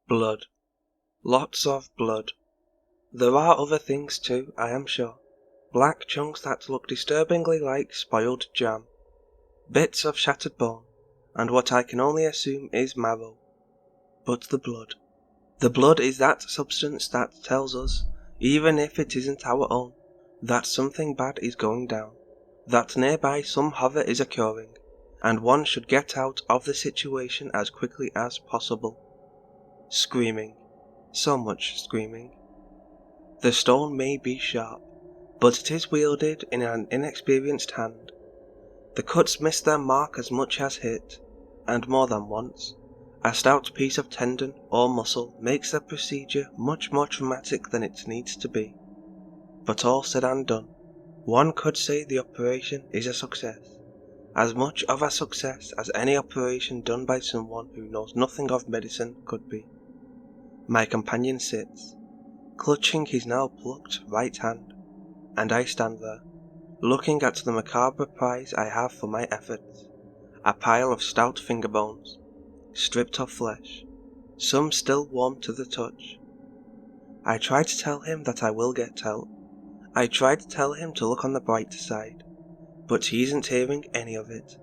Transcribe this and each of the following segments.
Blood. Lots of blood. There are other things too, I am sure. Black chunks that look disturbingly like spoiled jam. Bits of shattered bone, and what I can only assume is marrow. But the blood. The blood is that substance that tells us, even if it isn't our own, that something bad is going down, that nearby some horror is occurring, and one should get out of the situation as quickly as possible. Screaming. So much screaming. The stone may be sharp, but it is wielded in an inexperienced hand. The cuts miss their mark as much as hit, and more than once. A stout piece of tendon or muscle makes the procedure much more traumatic than it needs to be. But all said and done, one could say the operation is a success, as much of a success as any operation done by someone who knows nothing of medicine could be. My companion sits, clutching his now plucked right hand, and I stand there, looking at the macabre prize I have for my efforts, a pile of stout finger bones, stripped of flesh, some still warm to the touch. I try to tell him that I will get help. I try to tell him to look on the bright side, but he isn't hearing any of it.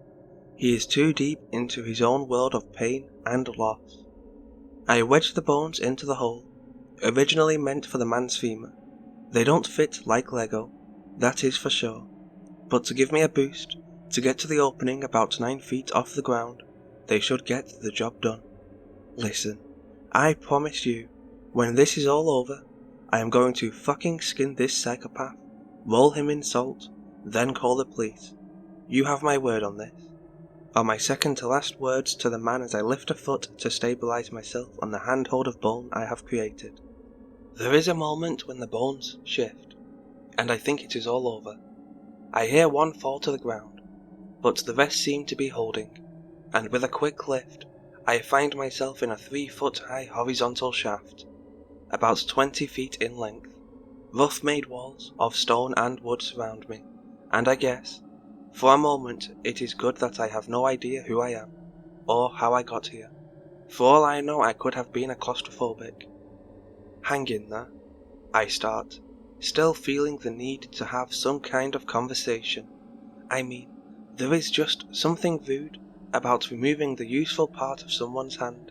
He is too deep into his own world of pain and loss. I wedge the bones into the hole, originally meant for the man's femur. They don't fit like Lego, that is for sure, but to give me a boost, to get to the opening about 9 feet off the ground, they should get the job done. Listen, I promise you, when this is all over, I am going to fucking skin this psychopath, roll him in salt, then call the police. You have my word on this. Are my second to last words to the man as I lift a foot to stabilize myself on the handhold of bone I have created. There is a moment when the bones shift, and I think it is all over. I hear one fall to the ground, but the rest seem to be holding, and with a quick lift, I find myself in a 3-foot-high horizontal shaft, about 20 feet in length. Rough-made walls of stone and wood surround me, and I guess, for a moment, it is good that I have no idea who I am, or how I got here. For all I know, I could have been a claustrophobic. Hang in there, I start, still feeling the need to have some kind of conversation. I mean, there is just something rude about removing the useful part of someone's hand,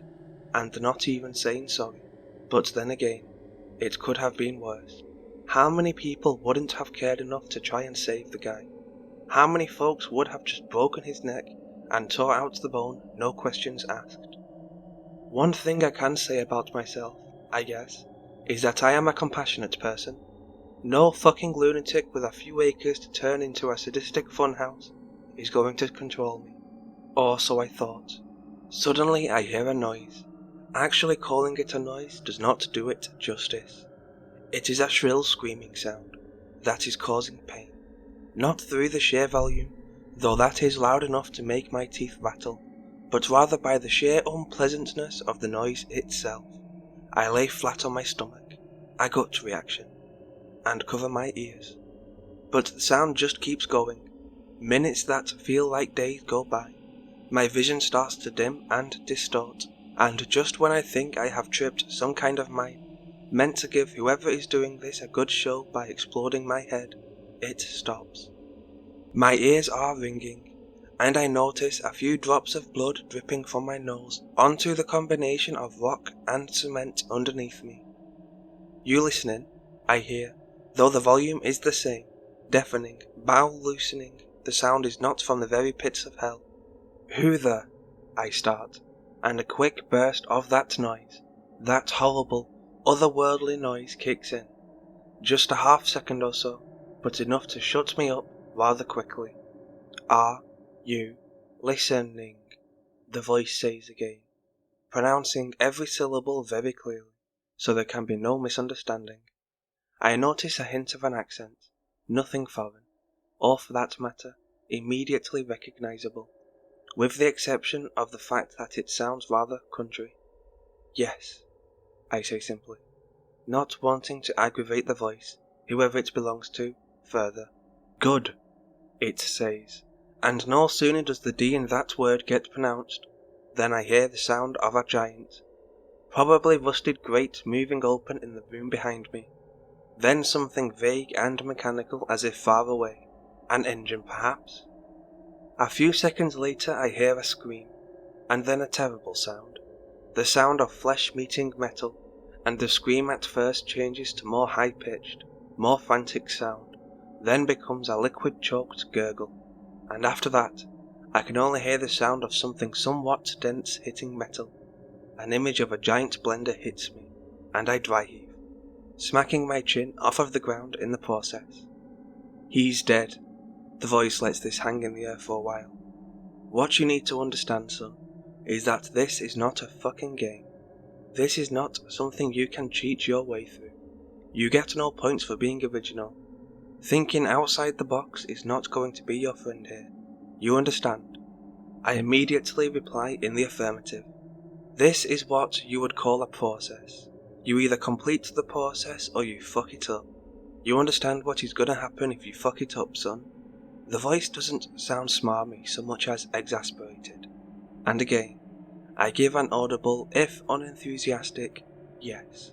and not even saying sorry. But then again, it could have been worse. How many people wouldn't have cared enough to try and save the guy? How many folks would have just broken his neck and tore out the bone, no questions asked? One thing I can say about myself, I guess, is that I am a compassionate person. No fucking lunatic with a few acres to turn into a sadistic funhouse is going to control me. Or so I thought. Suddenly I hear a noise. Actually calling it a noise does not do it justice. It is a shrill screaming sound that is causing pain. Not through the sheer volume, though that is loud enough to make my teeth rattle, but rather by the sheer unpleasantness of the noise itself. I lay flat on my stomach, a gut reaction, and cover my ears. But the sound just keeps going. Minutes that feel like days go by. My vision starts to dim and distort, and just when I think I have tripped some kind of mine, meant to give whoever is doing this a good show by exploding my head, it stops. My ears are ringing, and I notice a few drops of blood dripping from my nose onto the combination of rock and cement underneath me. You listening? I hear, though the volume is the same, deafening, bowel-loosening. The sound is not from the very pits of hell. Who the? I start, and a quick burst of that noise, that horrible, otherworldly noise kicks in. Just a half-second or so, but enough to shut me up rather quickly. Are you listening? The voice says again, pronouncing every syllable very clearly, so there can be no misunderstanding. I notice a hint of an accent, nothing foreign, or for that matter, immediately recognizable, with the exception of the fact that it sounds rather country. Yes, I say simply, not wanting to aggravate the voice, whoever it belongs to, further. Good, it says, and no sooner does the D in that word get pronounced, than I hear the sound of a giant. Probably rusted grate moving open in the room behind me. Then something vague and mechanical as if far away. An engine, perhaps? A few seconds later I hear a scream, and then a terrible sound. The sound of flesh meeting metal, and the scream at first changes to more high-pitched, more frantic sound, then becomes a liquid-choked gurgle, and after that, I can only hear the sound of something somewhat dense hitting metal. An image of a giant blender hits me, and I dry heave, smacking my chin off of the ground in the process. He's dead. The voice lets this hang in the air for a while. What you need to understand, son, is that this is not a fucking game. This is not something you can cheat your way through. You get no points for being original. Thinking outside the box is not going to be your friend here. You understand? I immediately reply in the affirmative. This is what you would call a process. You either complete the process or you fuck it up. You understand what is gonna happen if you fuck it up, son? The voice doesn't sound smarmy so much as exasperated. And again, I give an audible, if unenthusiastic, yes.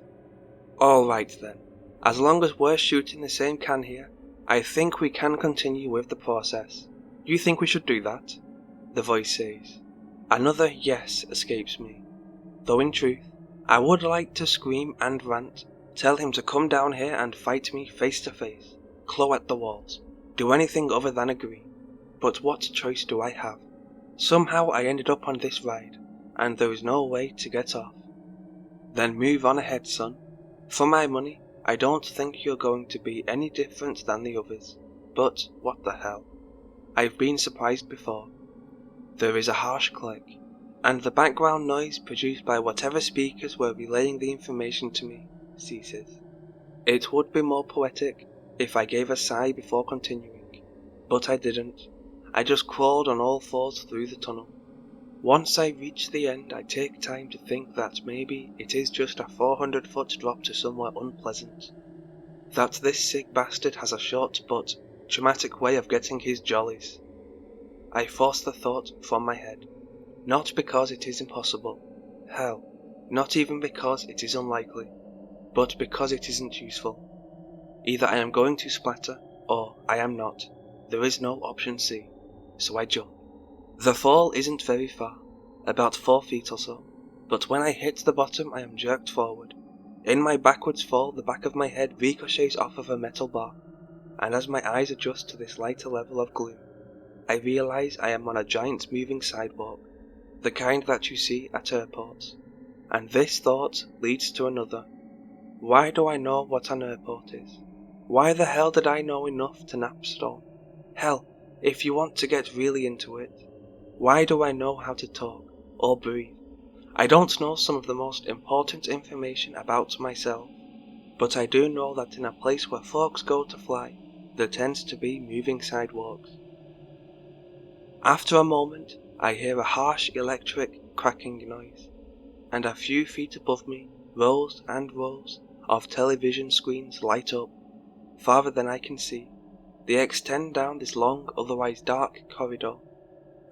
Alright then, as long as we're shooting the same can here, I think we can continue with the process. You think we should do that? The voice says. Another yes escapes me, though in truth, I would like to scream and rant, tell him to come down here and fight me face to face, claw at the walls, do anything other than agree. But what choice do I have? Somehow I ended up on this ride, and there is no way to get off. Then move on ahead, son. For my money, I don't think you're going to be any different than the others. But what the hell? I've been surprised before. There is a harsh click, and the background noise produced by whatever speakers were relaying the information to me ceases. It would be more poetic if I gave a sigh before continuing, but I didn't. I just crawled on all fours through the tunnel. Once I reach the end, I take time to think that maybe it is just a 400-foot drop to somewhere unpleasant. That this sick bastard has a short but dramatic way of getting his jollies. I force the thought from my head, not because it is impossible, hell, not even because it is unlikely, but because it isn't useful. Either I am going to splatter, or I am not. There is no option C, so I jump. The fall isn't very far, about 4 feet or so, but when I hit the bottom I am jerked forward. In my backwards fall, the back of my head ricochets off of a metal bar, and as my eyes adjust to this lighter level of gloom, I realize I am on a giant moving sidewalk, the kind that you see at airports. And this thought leads to another. Why do I know what an airport is? Why the hell did I know enough to Napstone? Hell, if you want to get really into it, why do I know how to talk, or breathe? I don't know some of the most important information about myself, but I do know that in a place where folks go to fly, there tends to be moving sidewalks. After a moment, I hear a harsh electric cracking noise, and a few feet above me, rows and rows of television screens light up, farther than I can see. They extend down this long, otherwise dark corridor.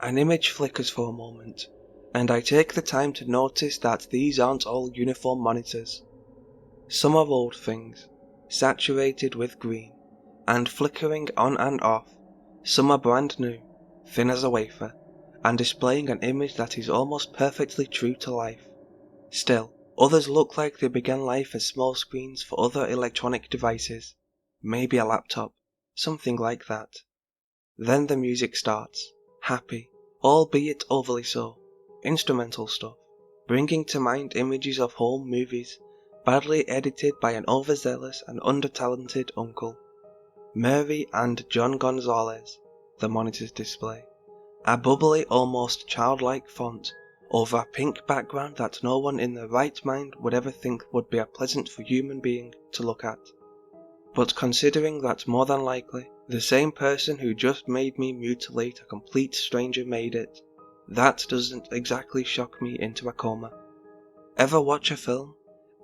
An image flickers for a moment, and I take the time to notice that these aren't all uniform monitors. Some are old things, saturated with green, and flickering on and off. Some are brand new, thin as a wafer, and displaying an image that is almost perfectly true to life. Still, others look like they began life as small screens for other electronic devices, maybe a laptop, something like that. Then the music starts, happy, albeit overly so, instrumental stuff, bringing to mind images of home movies, badly edited by an overzealous and under-talented uncle. Mary and John Gonzalez, the monitors display, a bubbly, almost childlike font, over a pink background that no one in their right mind would ever think would be a pleasant for human being to look at. But considering that more than likely, the same person who just made me mutilate a complete stranger made it, that doesn't exactly shock me into a coma. Ever watch a film,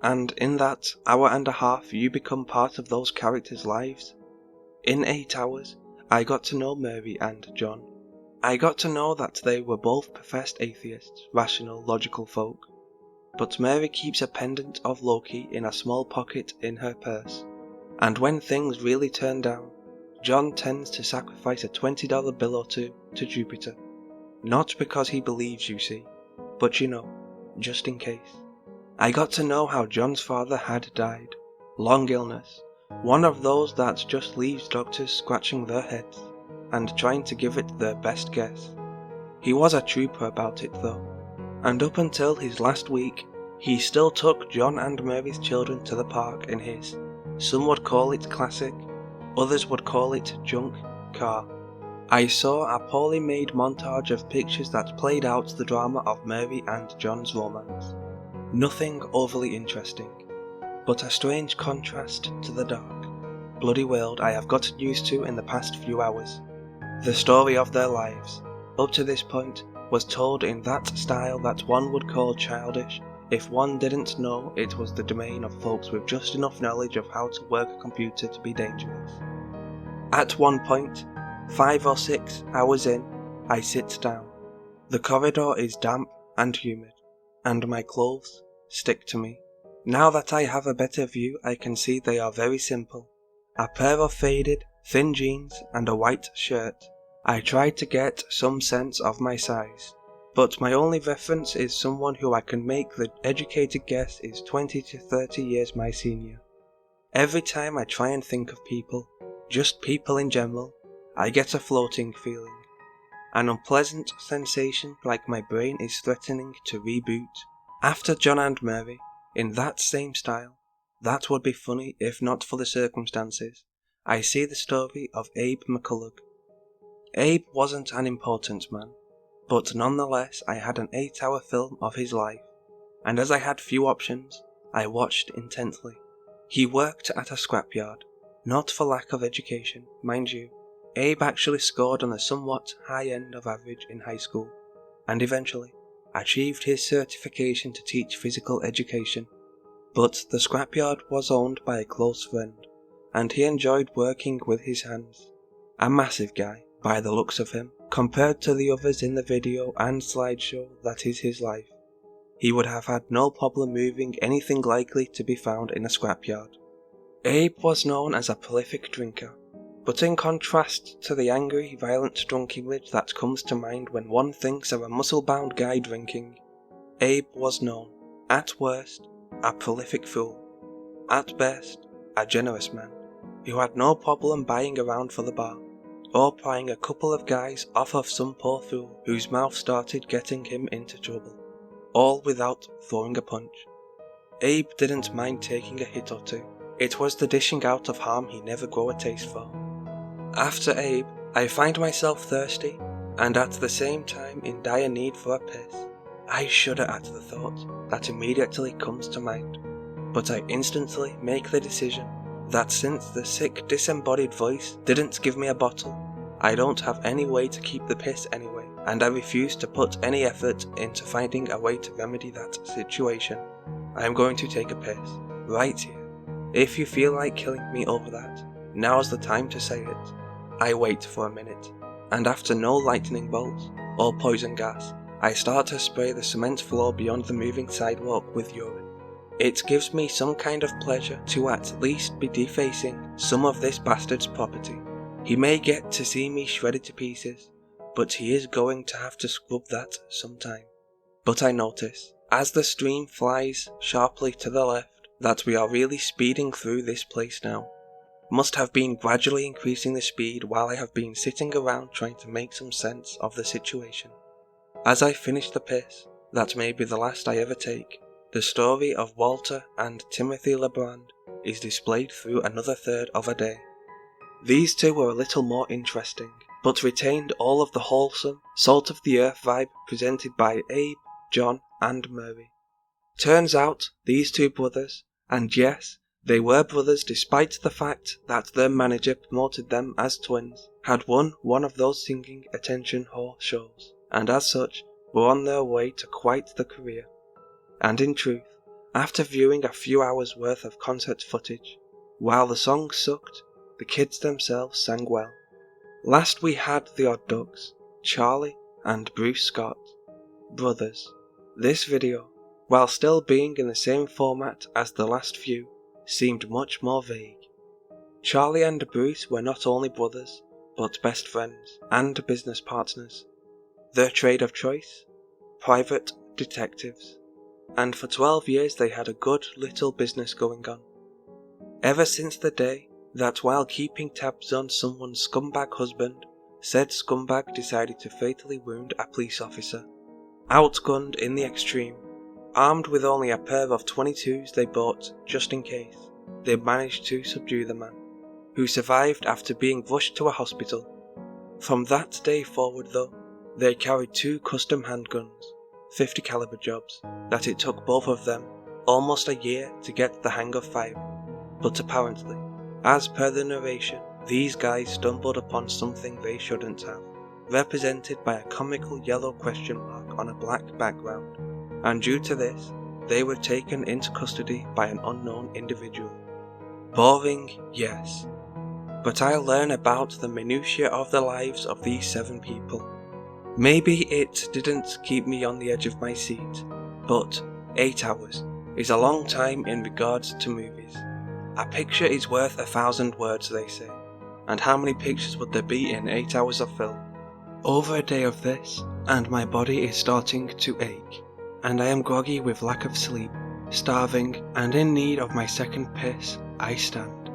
and in that hour and a half you become part of those characters' lives? In 8 hours, I got to know Mary and John. I got to know that they were both professed atheists, rational, logical folk. but Mary keeps a pendant of Loki in a small pocket in her purse. And when things really turn down, John tends to sacrifice a $20 bill or two to Jupiter. Not because he believes, you see, but you know, just in case. I got to know how John's father had died. Long illness. One of those that just leaves doctors scratching their heads and trying to give it their best guess. He was a trooper about it though, and up until his last week, he still took John and Mary's children to the park in his, some would call it classic, others would call it junk, car. I saw a poorly made montage of pictures that played out the drama of Mary and John's romance. Nothing overly interesting, but a strange contrast to the dark, bloody world I have gotten used to in the past few hours. The story of their lives, up to this point, was told in that style that one would call childish if one didn't know it was the domain of folks with just enough knowledge of how to work a computer to be dangerous. At one point, 5 or 6 hours in, I sit down. The corridor is damp and humid, and my clothes stick to me. Now that I have a better view, I can see they are very simple. A pair of faded, thin jeans and a white shirt. I tried to get some sense of my size, but my only reference is someone who I can make the educated guess is 20 to 30 years my senior. Every time I try and think of people, just people in general, I get a floating feeling. An unpleasant sensation like my brain is threatening to reboot. After John and Mary, in that same style, that would be funny if not for the circumstances, I see the story of Abe McCullough. Abe wasn't an important man, but nonetheless I had an 8-hour film of his life, and as I had few options, I watched intently. He worked at a scrapyard, not for lack of education, mind you. Abe actually scored on the somewhat high end of average in high school, and eventually achieved his certification to teach physical education. But the scrapyard was owned by a close friend, and he enjoyed working with his hands. A massive guy, by the looks of him, compared to the others in the video and slideshow that is his life. He would have had no problem moving anything likely to be found in a scrapyard. Abe was known as a prolific drinker, but in contrast to the angry, violent drunk image that comes to mind when one thinks of a muscle-bound guy drinking, Abe was known, at worst, a prolific fool, at best, a generous man, who had no problem buying around for the bar, or prying a couple of guys off of some poor fool whose mouth started getting him into trouble, all without throwing a punch. Abe didn't mind taking a hit or two. It was the dishing out of harm he never grew a taste for. After Abe, I find myself thirsty, and at the same time in dire need for a piss. I shudder at the thought that immediately comes to mind, but I instantly make the decision that since the sick disembodied voice didn't give me a bottle, I don't have any way to keep the piss anyway, and I refuse to put any effort into finding a way to remedy that situation. I am going to take a piss, right here. If you feel like killing me over that, now's the time to say it. I wait for a minute, and after no lightning bolts or poison gas, I start to spray the cement floor beyond the moving sidewalk with urine. It gives me some kind of pleasure to at least be defacing some of this bastard's property. He may get to see me shredded to pieces, but he is going to have to scrub that sometime. But I notice, as the stream flies sharply to the left, that we are really speeding through this place now. Must have been gradually increasing the speed while I have been sitting around trying to make some sense of the situation. As I finish the piss, that may be the last I ever take, the story of Walter and Timothy Lebrand is displayed through another third of a day. These two were a little more interesting, but retained all of the wholesome, salt-of-the-earth vibe presented by Abe, John, and Mary. Turns out, these two brothers, and yes, they were brothers despite the fact that their manager promoted them as twins, had won one of those singing attention whore shows, and as such, were on their way to quite the career. And in truth, after viewing a few hours worth of concert footage, while the songs sucked, the kids themselves sang well. Last we had the Odd Ducks, Charlie and Bruce Scott. Brothers. This video, while still being in the same format as the last few, seemed much more vague. Charlie and Bruce were not only brothers, but best friends and business partners. Their trade of choice? Private detectives. And for 12 years they had a good little business going on. Ever since the day that while keeping tabs on someone's scumbag husband, said scumbag decided to fatally wound a police officer. Outgunned in the extreme, armed with only a pair of 22s they bought just in case, they managed to subdue the man, who survived after being rushed to a hospital. From that day forward though, they carried 2 custom handguns, 50 caliber jobs, that it took both of them almost a year to get the hang of firing. But apparently, as per the narration, these guys stumbled upon something they shouldn't have, represented by a comical yellow question mark on a black background, and due to this, they were taken into custody by an unknown individual. Boring, yes, but I learn about the minutiae of the lives of these 7 people. Maybe it didn't keep me on the edge of my seat, but 8 hours is a long time in regards to movies. A picture is worth 1,000 words, they say, and how many pictures would there be in 8 hours of film? Over a day of this, and my body is starting to ache, and I am groggy with lack of sleep, starving, and in need of my second piss, I stand,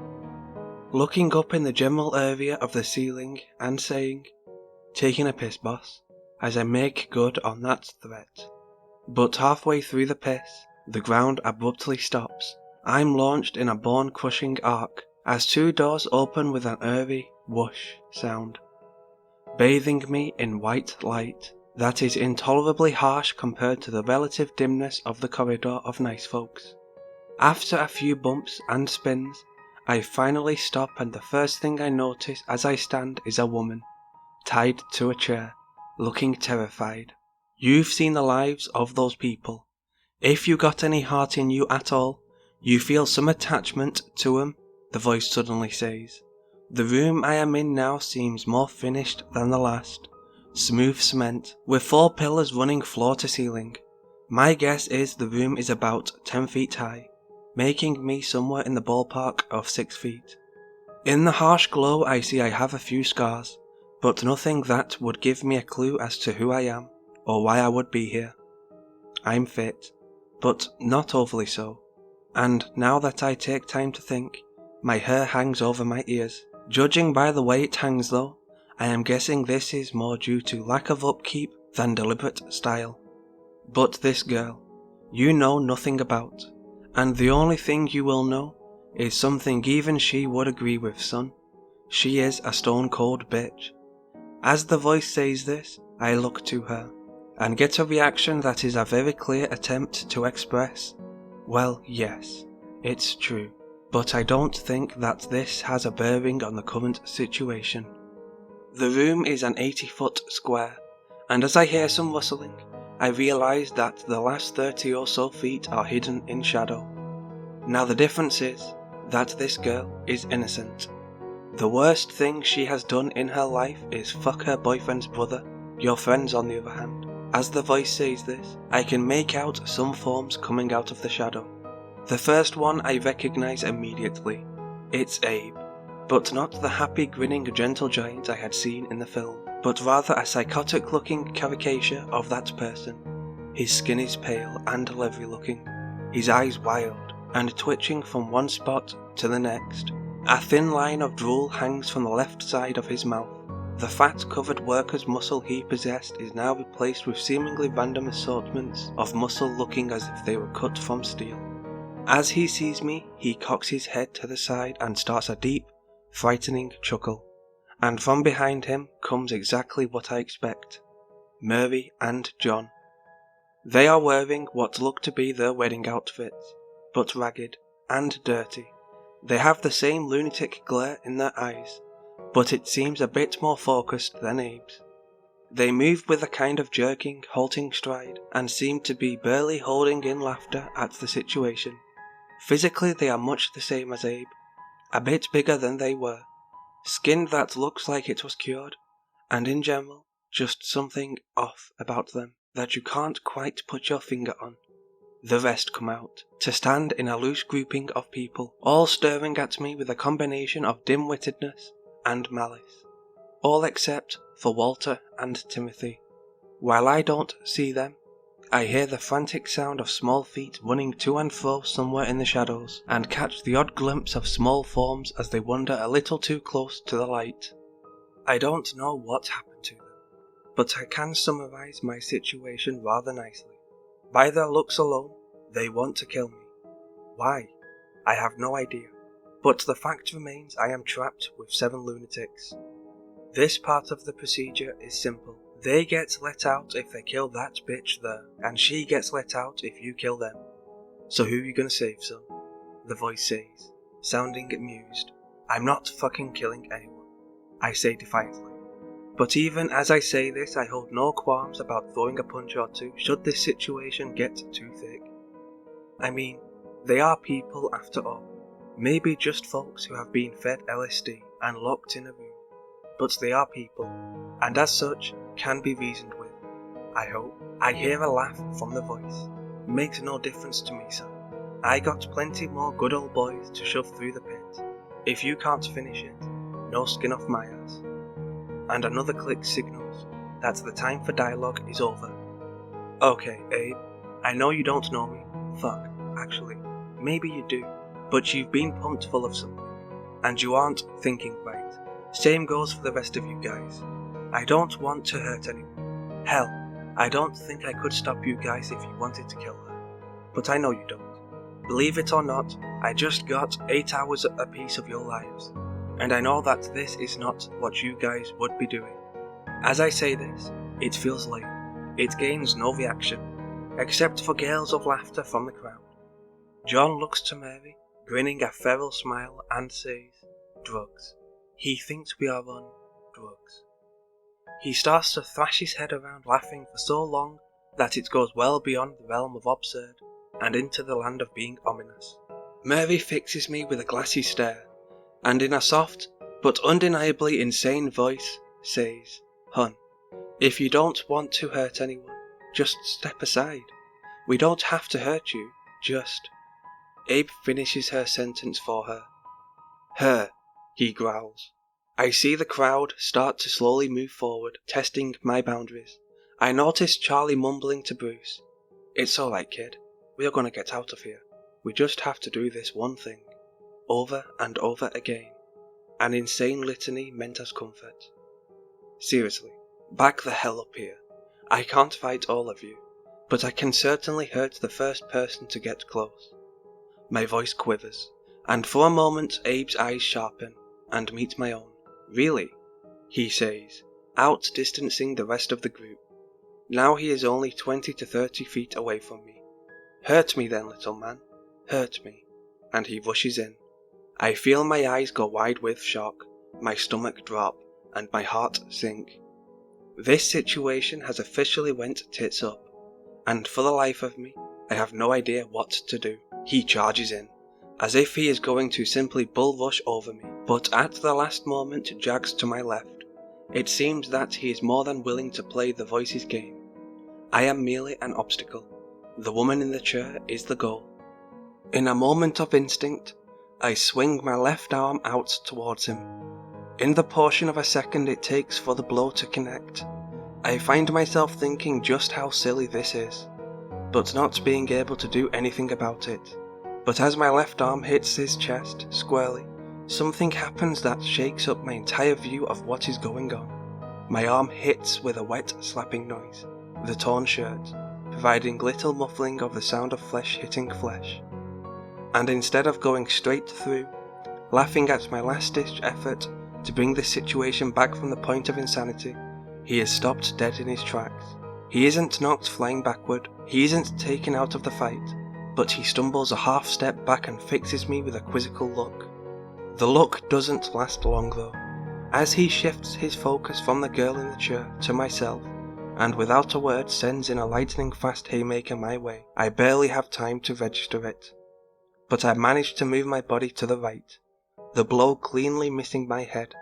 looking up in the general area of the ceiling and saying, "Taking a piss, boss," as I make good on that threat. But halfway through the piss, the ground abruptly stops. I'm launched in a bone-crushing arc, as 2 doors open with an eerie whoosh sound, bathing me in white light that is intolerably harsh compared to the relative dimness of the corridor of nice folks. After a few bumps and spins, I finally stop, and the first thing I notice as I stand is a woman, tied to a chair, looking terrified. You've seen the lives of those people. If you got any heart in you at all, you feel some attachment to 'em, the voice suddenly says. The room I am in now seems more finished than the last. Smooth cement, with 4 pillars running floor to ceiling. My guess is the room is about 10 feet high, making me somewhere in the ballpark of 6 feet. In the harsh glow I see I have a few scars, but nothing that would give me a clue as to who I am, or why I would be here. I'm fit, but not overly so, and now that I take time to think, my hair hangs over my ears. Judging by the way it hangs though, I am guessing this is more due to lack of upkeep than deliberate style. But this girl, you know nothing about, and the only thing you will know is something even she would agree with, son. She is a stone-cold bitch. As the voice says this, I look to her, and get a reaction that is a very clear attempt to express, well, yes, it's true, but I don't think that this has a bearing on the current situation. The room is an 80-foot square, and as I hear some rustling, I realise that the last 30 or so feet are hidden in shadow. Now the difference is that this girl is innocent. The worst thing she has done in her life is fuck her boyfriend's brother. Your friends, on the other hand. As the voice says this, I can make out some forms coming out of the shadow. The first one I recognise immediately. It's Abe, but not the happy grinning gentle giant I had seen in the film, but rather a psychotic looking caricature of that person. His skin is pale and leathery looking, his eyes wild and twitching from one spot to the next. A thin line of drool hangs from the left side of his mouth. The fat-covered worker's muscle he possessed is now replaced with seemingly random assortments of muscle looking as if they were cut from steel. As he sees me, he cocks his head to the side and starts a deep, frightening chuckle. And from behind him comes exactly what I expect. Mary and John. They are wearing what look to be their wedding outfits, but ragged and dirty. They have the same lunatic glare in their eyes, but it seems a bit more focused than Abe's. They move with a kind of jerking, halting stride, and seem to be barely holding in laughter at the situation. Physically they are much the same as Abe, a bit bigger than they were, skin that looks like it was cured, and in general, just something off about them that you can't quite put your finger on. The rest come out, to stand in a loose grouping of people, all staring at me with a combination of dim-wittedness and malice. All except for Walter and Timothy. While I don't see them, I hear the frantic sound of small feet running to and fro somewhere in the shadows, and catch the odd glimpse of small forms as they wander a little too close to the light. I don't know what happened to them, but I can summarize my situation rather nicely. By their looks alone, they want to kill me. Why? I have no idea, but the fact remains I am trapped with 7 lunatics. This part of the procedure is simple. They get let out if they kill that bitch there, and she gets let out if you kill them. So who you gonna save, son? The voice says, sounding amused. I'm not fucking killing anyone, I say defiantly. But even as I say this, I hold no qualms about throwing a punch or two should this situation get too thick. I mean, they are people after all. Maybe just folks who have been fed LSD and locked in a room. But they are people, and as such, can be reasoned with. I hope. I hear a laugh from the voice. Makes no difference to me, son. I got plenty more good old boys to shove through the pit. If you can't finish it, no skin off my ass. And another click signals that the time for dialogue is over. Okay, Abe, I know you don't know me. Fuck, actually, maybe you do, but you've been pumped full of something, and you aren't thinking right. Same goes for the rest of you guys. I don't want to hurt anyone. Hell, I don't think I could stop you guys if you wanted to kill her. But I know you don't. Believe it or not, I just got 8 hours apiece of your lives, and I know that this is not what you guys would be doing. As I say this, it feels lame. It gains no reaction, except for gales of laughter from the crowd. John looks to Mary, grinning a feral smile, and says, drugs. He thinks we are on drugs. He starts to thrash his head around laughing for so long that it goes well beyond the realm of absurd and into the land of being ominous. Mary fixes me with a glassy stare, and in a soft but undeniably insane voice says, Hun, if you don't want to hurt anyone, just step aside. We don't have to hurt you, just... Abe finishes her sentence for her. Her, he growls. I see the crowd start to slowly move forward, testing my boundaries. I notice Charlie mumbling to Bruce, It's alright, kid. We are going to get out of here. We just have to do this one thing. Over and over again. An insane litany meant as comfort. Seriously, back the hell up here. I can't fight all of you, but I can certainly hurt the first person to get close. My voice quivers, and for a moment Abe's eyes sharpen and meet my own. Really? He says, outdistancing the rest of the group. Now he is only 20 to 30 feet away from me. Hurt me then, little man. Hurt me. And he rushes in. I feel my eyes go wide with shock, my stomach drop, and my heart sink. This situation has officially went tits up, and for the life of me, I have no idea what to do. He charges in, as if he is going to simply bull rush over me, but at the last moment jags to my left. It seems that he is more than willing to play the voice's game. I am merely an obstacle. The woman in the chair is the goal. In a moment of instinct, I swing my left arm out towards him. In the portion of a second it takes for the blow to connect, I find myself thinking just how silly this is, but not being able to do anything about it. But as my left arm hits his chest squarely, something happens that shakes up my entire view of what is going on. My arm hits with a wet slapping noise, the torn shirt, providing little muffling of the sound of flesh hitting flesh. And instead of going straight through, laughing at my last-ditch effort to bring this situation back from the point of insanity, he is stopped dead in his tracks. He isn't knocked flying backward, he isn't taken out of the fight, but he stumbles a half step back and fixes me with a quizzical look. The look doesn't last long though, as he shifts his focus from the girl in the chair to myself, and without a word sends in a lightning-fast haymaker my way. I barely have time to register it, but I manage to move my body to the right, the blow cleanly missing my head.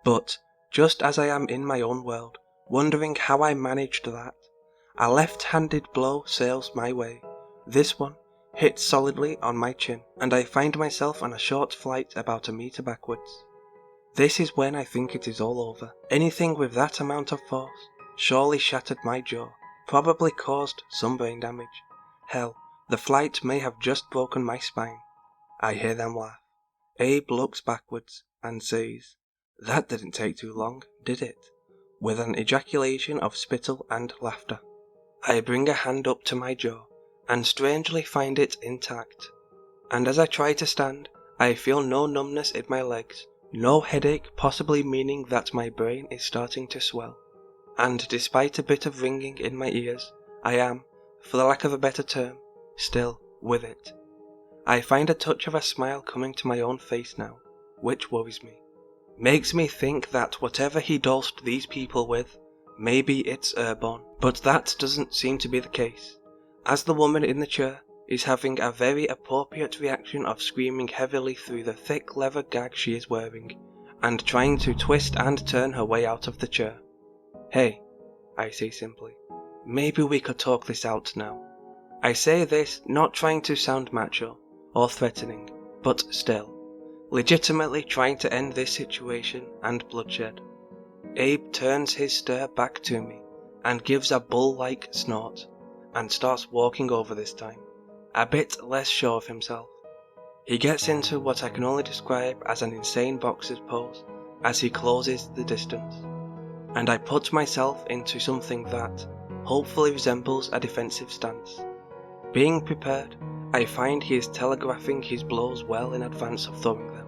But, just as I am in my own world, wondering how I managed that, a left-handed blow sails my way, This one hits solidly on my chin, and I find myself on a short flight about a meter backwards. This is when I think it is all over. Anything with that amount of force surely shattered my jaw, probably caused some brain damage. Hell, the flight may have just broken my spine. I hear them laugh. Abe looks backwards and says, "That didn't take too long, did it?" with an ejaculation of spittle and laughter. I bring a hand up to my jaw, and strangely find it intact. And as I try to stand, I feel no numbness in my legs, no headache, possibly meaning that my brain is starting to swell. And despite a bit of ringing in my ears, I am, for the lack of a better term, still with it. I find a touch of a smile coming to my own face now, which worries me. Makes me think that whatever he dosed these people with, maybe it's airborne. But that doesn't seem to be the case, as the woman in the chair is having a very appropriate reaction of screaming heavily through the thick leather gag she is wearing, and trying to twist and turn her way out of the chair. "Hey," I say simply, "maybe we could talk this out now." I say this not trying to sound macho or threatening, but still, legitimately trying to end this situation and bloodshed. Abe turns his stare back to me and gives a bull-like snort, and starts walking over this time, a bit less sure of himself. He gets into what I can only describe as an insane boxer's pose as he closes the distance, and I put myself into something that hopefully resembles a defensive stance. Being prepared, I find he is telegraphing his blows well in advance of throwing them,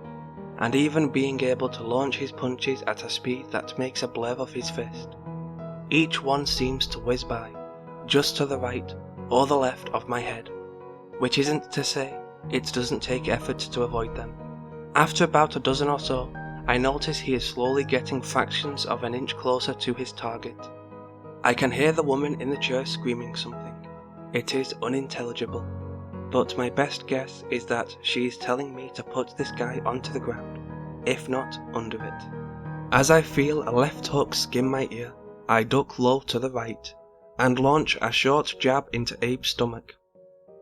and even being able to launch his punches at a speed that makes a blur of his fist. Each one seems to whiz by, just to the right or the left of my head, which isn't to say it doesn't take effort to avoid them. After about a dozen or so, I notice he is slowly getting fractions of an inch closer to his target. I can hear the woman in the chair screaming something. It is unintelligible, but my best guess is that she is telling me to put this guy onto the ground, if not under it. As I feel a left hook skim my ear, I duck low to the right, and launch a short jab into Abe's stomach.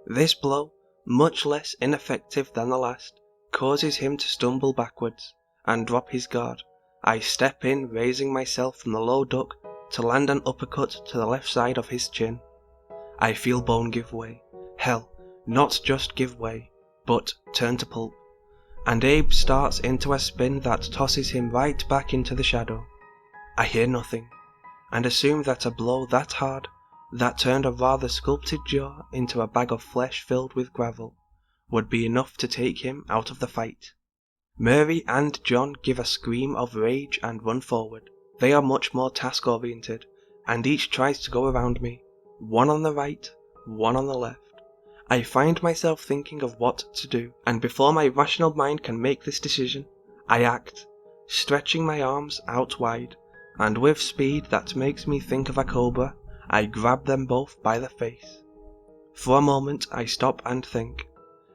This blow, much less ineffective than the last, causes him to stumble backwards and drop his guard. I step in, raising myself from the low duck to land an uppercut to the left side of his chin. I feel bone give way. Hell, not just give way, but turn to pulp. And Abe starts into a spin that tosses him right back into the shadow. I hear nothing, and assume that a blow that hard, that turned a rather sculpted jaw into a bag of flesh filled with gravel, would be enough to take him out of the fight. Mary and John give a scream of rage and run forward. They are much more task-oriented, and each tries to go around me, one on the right, one on the left. I find myself thinking of what to do, and before my rational mind can make this decision, I act, stretching my arms out wide, and with speed that makes me think of a cobra, I grab them both by the face. For a moment I stop and think,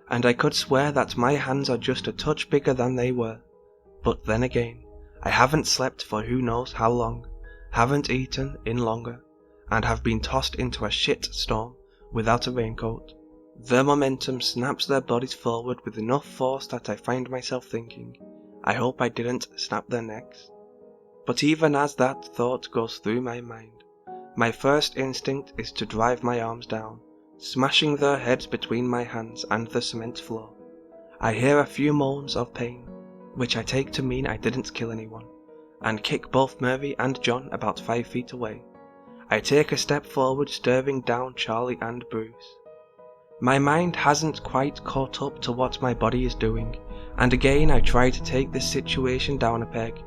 and I could swear that my hands are just a touch bigger than they were. But then again, I haven't slept for who knows how long, haven't eaten in longer, and have been tossed into a shit storm without a raincoat. Their momentum snaps their bodies forward with enough force that I find myself thinking, I hope I didn't snap their necks. But even as that thought goes through my mind, my first instinct is to drive my arms down, smashing their heads between my hands and the cement floor. I hear a few moans of pain, which I take to mean I didn't kill anyone, and kick both Mary and John about 5 feet away. I take a step forward, staring down Charlie and Bruce. My mind hasn't quite caught up to what my body is doing, and again I try to take this situation down a peg.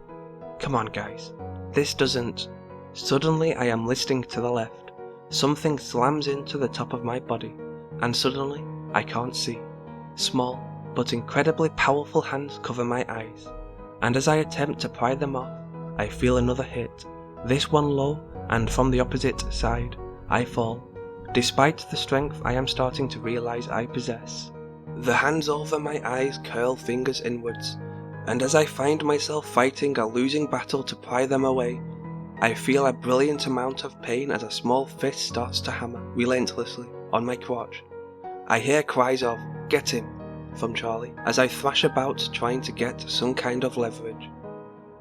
Come on guys, this doesn't... Suddenly I am listening to the left. Something slams into the top of my body, and suddenly I can't see. Small, but incredibly powerful hands cover my eyes, and as I attempt to pry them off, I feel another hit, this one low, and from the opposite side, I fall, despite the strength I am starting to realize I possess. The hands over my eyes curl fingers inwards, and as I find myself fighting a losing battle to pry them away, I feel a brilliant amount of pain as a small fist starts to hammer relentlessly on my crotch. I hear cries of, "Get him!" from Charlie as I thrash about trying to get some kind of leverage.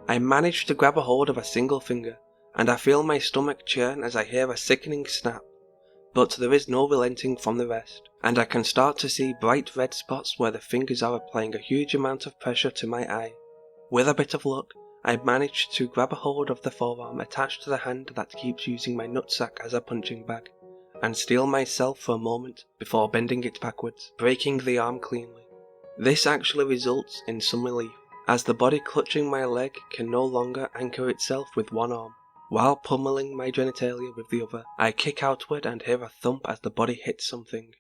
I manage to grab a hold of a single finger, and I feel my stomach churn as I hear a sickening snap. But there is no relenting from the rest, and I can start to see bright red spots where the fingers are applying a huge amount of pressure to my eye. With a bit of luck, I manage to grab a hold of the forearm attached to the hand that keeps using my nutsack as a punching bag, and steel myself for a moment before bending it backwards, breaking the arm cleanly. This actually results in some relief, as the body clutching my leg can no longer anchor itself with one arm. While pummeling my genitalia with the other, I kick outward and hear a thump as the body hits something.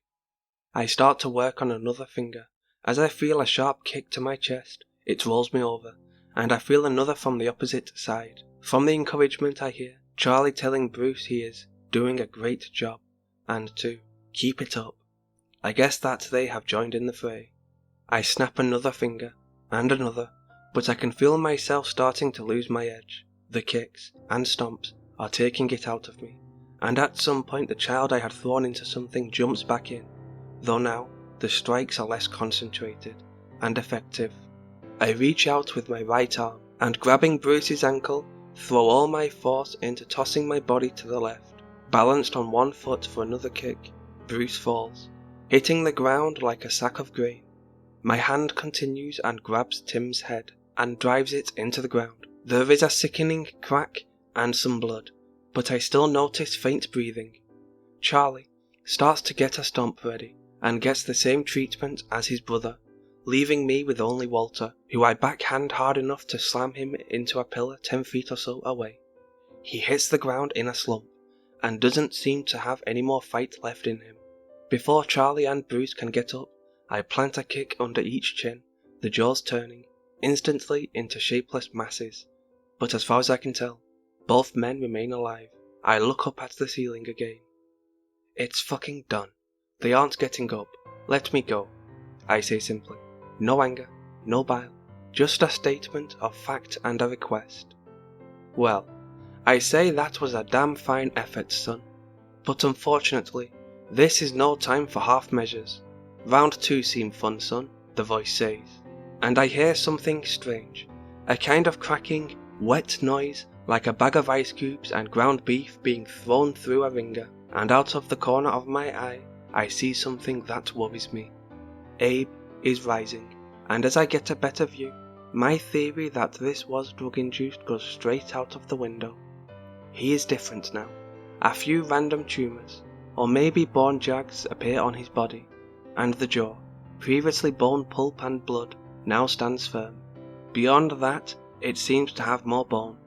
I start to work on another finger. As I feel a sharp kick to my chest, it rolls me over, and I feel another from the opposite side. From the encouragement I hear, Charlie telling Bruce he is doing a great job, and to keep it up. I guess that they have joined in the fray. I snap another finger, and another, but I can feel myself starting to lose my edge. The kicks and stomps are taking it out of me, and at some point the child I had thrown into something jumps back in, though now the strikes are less concentrated and effective. I reach out with my right arm, and grabbing Bruce's ankle, throw all my force into tossing my body to the left. Balanced on one foot for another kick, Bruce falls, hitting the ground like a sack of grain. My hand continues and grabs Tim's head, and drives it into the ground. There is a sickening crack and some blood, but I still notice faint breathing. Charlie starts to get a stomp ready, and gets the same treatment as his brother, leaving me with only Walter, who I backhand hard enough to slam him into a pillar 10 feet or so away. He hits the ground in a slump, and doesn't seem to have any more fight left in him. Before Charlie and Bruce can get up, I plant a kick under each chin, the jaws turning instantly into shapeless masses. But as far as I can tell, both men remain alive. I look up at the ceiling again. It's fucking done. They aren't getting up. Let me go, I say simply. No anger, no bile, just a statement of fact and a request. Well, I say that was a damn fine effort, son. But unfortunately, this is no time for half measures. Round 2 seemed fun, son, the voice says. And I hear something strange, a kind of cracking, wet noise like a bag of ice cubes and ground beef being thrown through a ringer, and out of the corner of my eye, I see something that worries me. Abe is rising, and as I get a better view, my theory that this was drug-induced goes straight out of the window. He is different now. A few random tumours, or maybe bone jags appear on his body, and the jaw, previously bone pulp and blood, now stands firm. Beyond that, it seems to have more bone,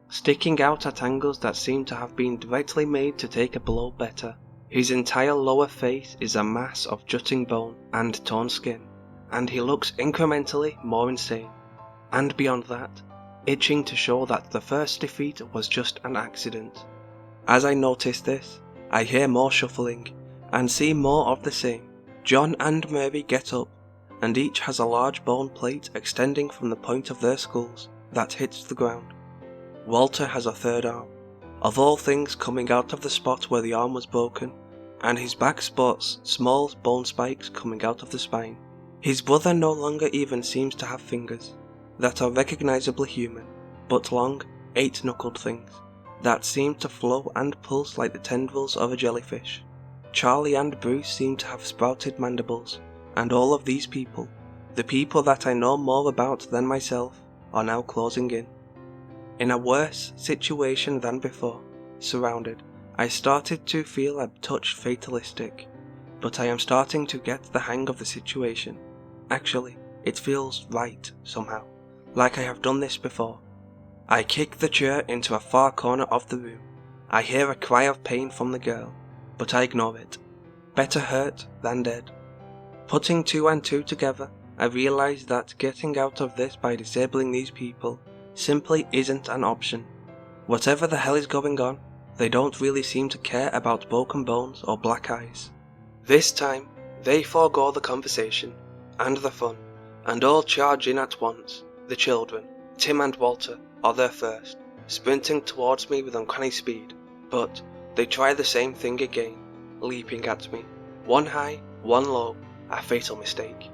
sticking out at angles that seem to have been directly made to take a blow better. His entire lower face is a mass of jutting bone and torn skin, and he looks incrementally more insane. And beyond that, itching to show that the first defeat was just an accident. As I notice this, I hear more shuffling, and see more of the same. John and Mary get up, and each has a large bone plate extending from the point of their skulls that hits the ground. Walter has a third arm, of all things coming out of the spot where the arm was broken, and his back sports small bone spikes coming out of the spine. His brother no longer even seems to have fingers that are recognizably human, but long, 8-knuckled things that seem to flow and pulse like the tendrils of a jellyfish. Charlie and Bruce seem to have sprouted mandibles, and all of these people, the people that I know more about than myself, are now closing in. In a worse situation than before, surrounded, I started to feel a touch fatalistic, but I am starting to get the hang of the situation. Actually, it feels right somehow, like I have done this before. I kick the chair into a far corner of the room. I hear a cry of pain from the girl, but I ignore it. Better hurt than dead. Putting 2 and 2 together, I realize that getting out of this by disabling these people simply isn't an option. Whatever the hell is going on, they don't really seem to care about broken bones or black eyes. This time, they forego the conversation and the fun, and all charge in at once. The children, Tim and Walter, are there first, sprinting towards me with uncanny speed, but they try the same thing again, leaping at me, one high, One low, a fatal mistake.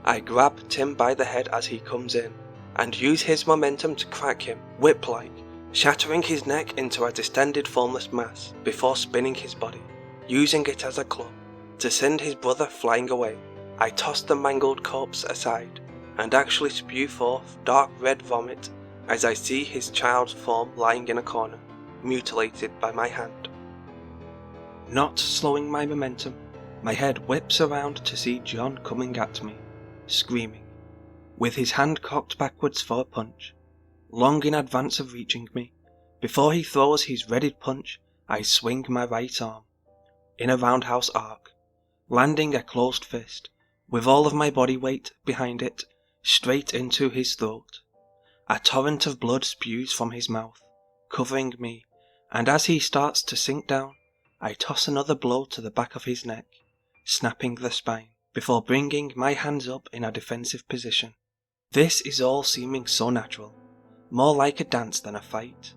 I grab Tim by the head as he comes in, and use his momentum to crack him, whip-like, shattering his neck into a distended formless mass before spinning his body, using it as a club, to send his brother flying away. I toss the mangled corpse aside, and actually spew forth dark red vomit as I see his child's form lying in a corner, mutilated by my hand. Not slowing my momentum, my head whips around to see John coming at me, screaming, with his hand cocked backwards for a punch, long in advance of reaching me. Before he throws his readied punch, I swing my right arm, in a roundhouse arc, landing a closed fist, with all of my body weight behind it, straight into his throat. A torrent of blood spews from his mouth, covering me, and as he starts to sink down, I toss another blow to the back of his neck, snapping the spine, before bringing my hands up in a defensive position. This is all seeming so natural, more like a dance than a fight.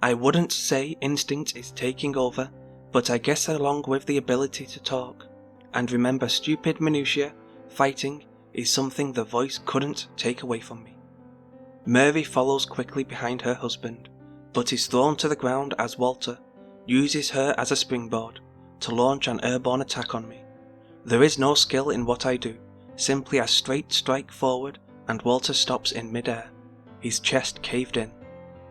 I wouldn't say instinct is taking over, but I guess along with the ability to talk, and remember stupid minutiae, fighting is something the voice couldn't take away from me. Mary follows quickly behind her husband, but is thrown to the ground as Walter uses her as a springboard to launch an airborne attack on me. There is no skill in what I do, simply a straight strike forward and Walter stops in mid-air, his chest caved in.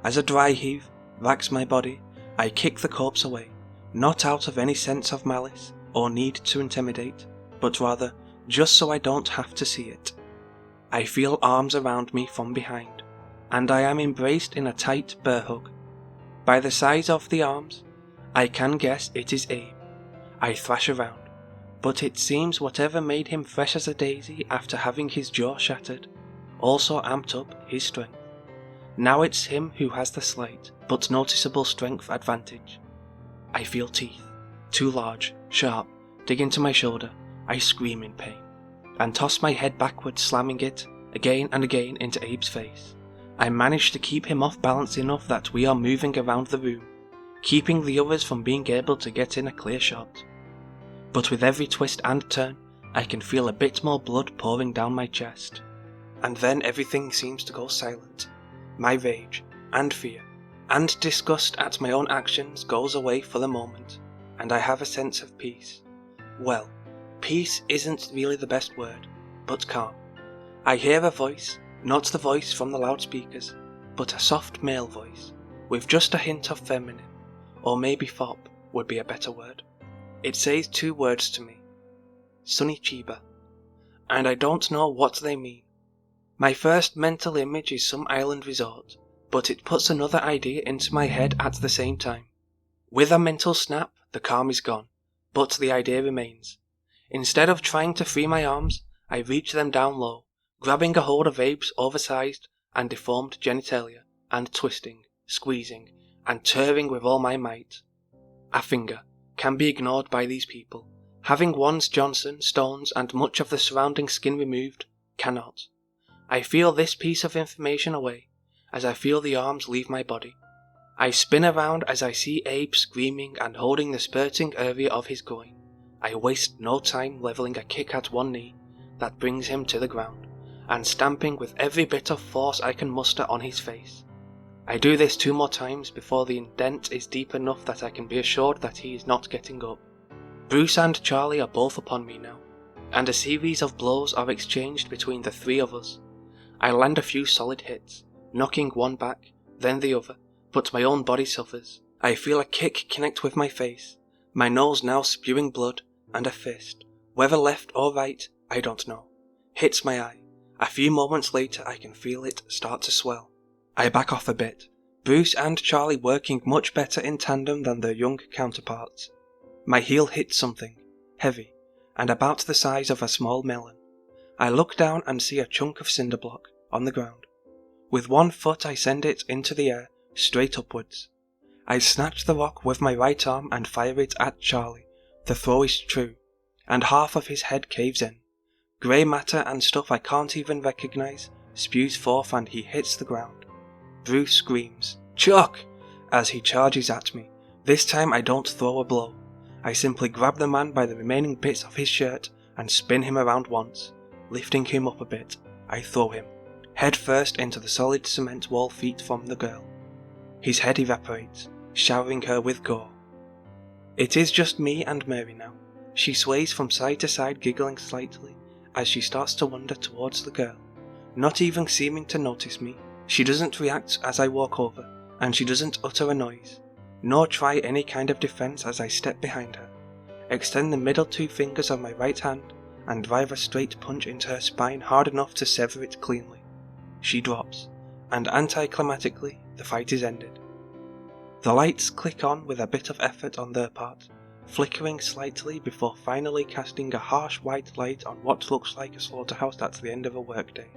As a dry heave racks my body, I kick the corpse away, not out of any sense of malice or need to intimidate, but rather just so I don't have to see it. I feel arms around me from behind, and I am embraced in a tight bear hug. By the size of the arms, I can guess it is Abe. I thrash around, but it seems whatever made him fresh as a daisy after having his jaw shattered also amped up his strength. Now it's him who has the slight but noticeable strength advantage. I feel teeth, too large, sharp, dig into my shoulder. I scream in pain, and toss my head backwards, slamming it again and again into Abe's face. I manage to keep him off balance enough that we are moving around the room, keeping the others from being able to get in a clear shot. But with every twist and turn, I can feel a bit more blood pouring down my chest. And then everything seems to go silent. My rage, and fear, and disgust at my own actions goes away for the moment, and I have a sense of peace. Well, peace isn't really the best word, but calm. I hear a voice, not the voice from the loudspeakers, but a soft male voice, with just a hint of feminine, or maybe fop would be a better word. It says two words to me, Sunny Chiba, and I don't know what they mean. My first mental image is some island resort, but it puts another idea into my head at the same time. With a mental snap, the calm is gone, but the idea remains. Instead of trying to free my arms, I reach them down low, grabbing a hold of Abe's oversized and deformed genitalia, and twisting, squeezing, and tearing with all my might. A finger can be ignored by these people. Having one's Johnson, stones, and much of the surrounding skin removed, cannot. I feel this piece of information away, as I feel the arms leave my body. I spin around as I see Abe screaming and holding the spurting area of his groin. I waste no time leveling a kick at one knee that brings him to the ground, and stamping with every bit of force I can muster on his face. I do this 2 more times before the indent is deep enough that I can be assured that he is not getting up. Bruce and Charlie are both upon me now, and a series of blows are exchanged between the 3 of us. I land a few solid hits, knocking one back, then the other, but my own body suffers. I feel a kick connect with my face, my nose now spewing blood, and a fist, whether left or right, I don't know, hits my eye. A few moments later I can feel it start to swell. I back off a bit, Bruce and Charlie working much better in tandem than their young counterparts. My heel hits something, heavy, and about the size of a small melon. I look down and see a chunk of cinder block on the ground. With one foot I send it into the air, straight upwards. I snatch the rock with my right arm and fire it at Charlie. The throw is true, and half of his head caves in. Grey matter and stuff I can't even recognise spews forth and he hits the ground. Bruce screams, "Chuck!" as he charges at me. This time I don't throw a blow. I simply grab the man by the remaining bits of his shirt and spin him around once. Lifting him up a bit, I throw him, head first into the solid cement wall feet from the girl. His head evaporates, showering her with gore. It is just me and Mary now. She sways from side to side, giggling slightly as she starts to wander towards the girl, not even seeming to notice me. She doesn't react as I walk over, and she doesn't utter a noise, nor try any kind of defense as I step behind her, extend the middle 2 fingers of my right hand, and drive a straight punch into her spine hard enough to sever it cleanly. She drops, and anticlimactically, the fight is ended. The lights click on with a bit of effort on their part, flickering slightly before finally casting a harsh white light on what looks like a slaughterhouse at the end of a workday.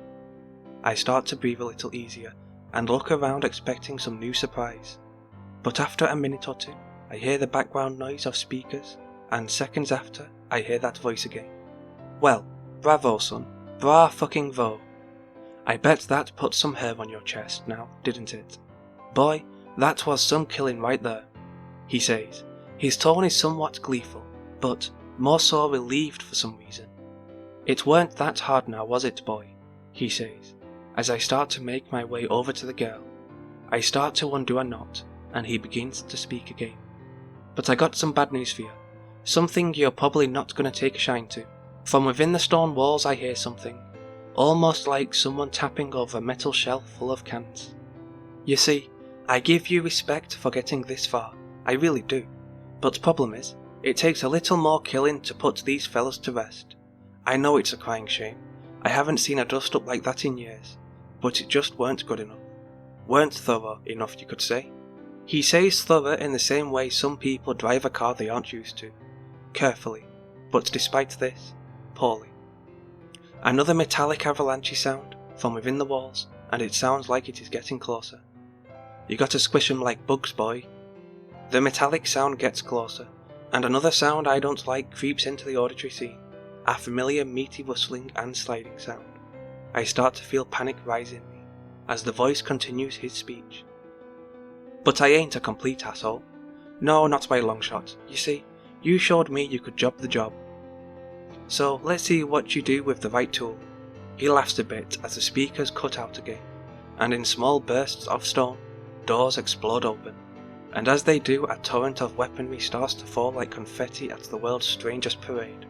I start to breathe a little easier, and look around expecting some new surprise. But after a minute or two, I hear the background noise of speakers, and seconds after, I hear that voice again. Well, bravo son, bra fucking vo. I bet that put some hair on your chest now, didn't it? Boy, that was some killing right there, he says. His tone is somewhat gleeful, but more so relieved for some reason. It weren't that hard now, was it, boy? He says, as I start to make my way over to the girl. I start to undo a knot, and he begins to speak again. But I got some bad news for you. Something you're probably not going to take a shine to. From within the stone walls I hear something, almost like someone tapping over a metal shelf full of cans. You see, I give you respect for getting this far, I really do. But problem is, it takes a little more killing to put these fellas to rest. I know it's a crying shame. I haven't seen a dust up like that in years, but it just weren't good enough. Weren't thorough enough, you could say. He says thorough in the same way some people drive a car they aren't used to. Carefully, but despite this, poorly. Another metallic avalanche sound from within the walls, and it sounds like it is getting closer. You gotta squish 'em like bugs, boy. The metallic sound gets closer, and another sound I don't like creeps into the auditory scene, a familiar meaty rustling and sliding sound. I start to feel panic rise in me, as the voice continues his speech. But I ain't a complete asshole. No, not by a long shot. You see, you showed me you could job the job. So let's see what you do with the right tool. He laughs a bit as the speakers cut out again, and in small bursts of stone, doors explode open, and as they do, a torrent of weaponry starts to fall like confetti at the world's strangest parade.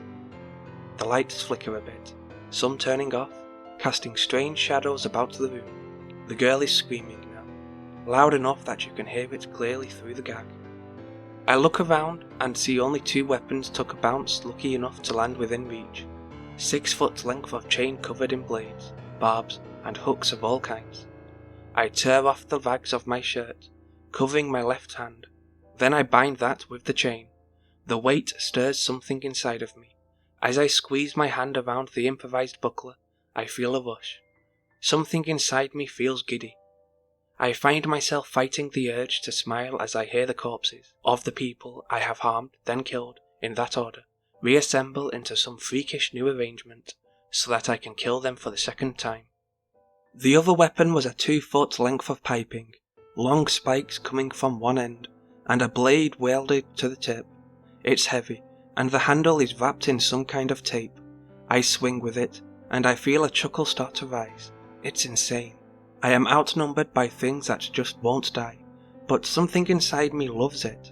The lights flicker a bit, some turning off, casting strange shadows about the room. The girl is screaming now, loud enough that you can hear it clearly through the gag. I look around and see only 2 weapons took a bounce lucky enough to land within reach. 6-foot length of chain covered in blades, barbs, and hooks of all kinds. I tear off the rags of my shirt, covering my left hand. Then I bind that with the chain. The weight stirs something inside of me. As I squeeze my hand around the improvised buckler, I feel a rush. Something inside me feels giddy. I find myself fighting the urge to smile as I hear the corpses of the people I have harmed, then killed, in that order, reassemble into some freakish new arrangement, so that I can kill them for the second time. The other weapon was a 2-foot length of piping, long spikes coming from one end, and a blade welded to the tip. It's heavy, and the handle is wrapped in some kind of tape. I swing with it, and I feel a chuckle start to rise. It's insane. I am outnumbered by things that just won't die, but something inside me loves it.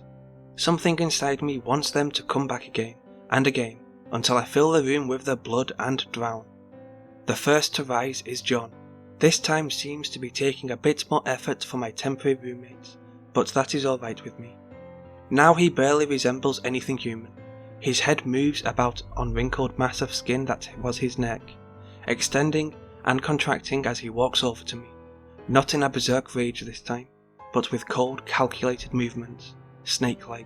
Something inside me wants them to come back again, and again, until I fill the room with their blood and drown. The first to rise is John. This time seems to be taking a bit more effort for my temporary roommates, but that is alright with me. Now he barely resembles anything human. His head moves about on wrinkled mass of skin that was his neck, extending and contracting as he walks over to me. Not in a berserk rage this time, but with cold, calculated movements, snake-like.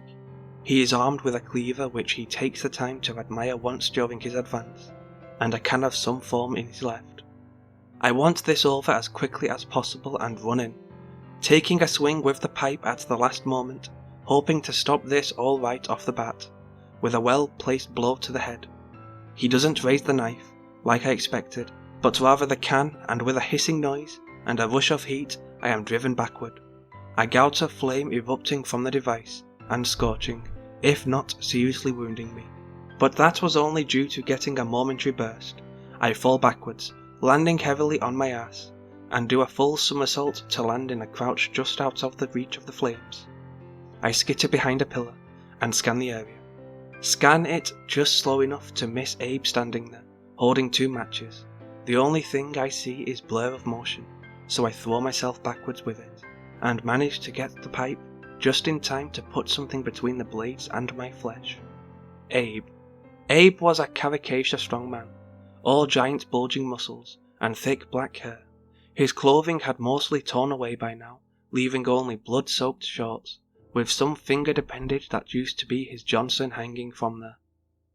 He is armed with a cleaver which he takes the time to admire once during his advance, and a can of some form in his left. I want this over as quickly as possible and run in, taking a swing with the pipe at the last moment, hoping to stop this all right off the bat, with a well-placed blow to the head. He doesn't raise the knife, like I expected, but rather the can, and with a hissing noise and a rush of heat, I am driven backward. A gout of flame erupting from the device, and scorching, if not seriously wounding me. But that was only due to getting a momentary burst. I fall backwards, landing heavily on my ass, and do a full somersault to land in a crouch just out of the reach of the flames. I skitter behind a pillar and scan the area. Scan it just slow enough to miss Abe standing there, holding 2 matches. The only thing I see is blur of motion, so I throw myself backwards with it, and manage to get the pipe just in time to put something between the blades and my flesh. Abe. Abe was a caricature strong man, all giant bulging muscles and thick black hair. His clothing had mostly torn away by now, leaving only blood-soaked shorts, with some fingered appendage that used to be his Johnson hanging from there.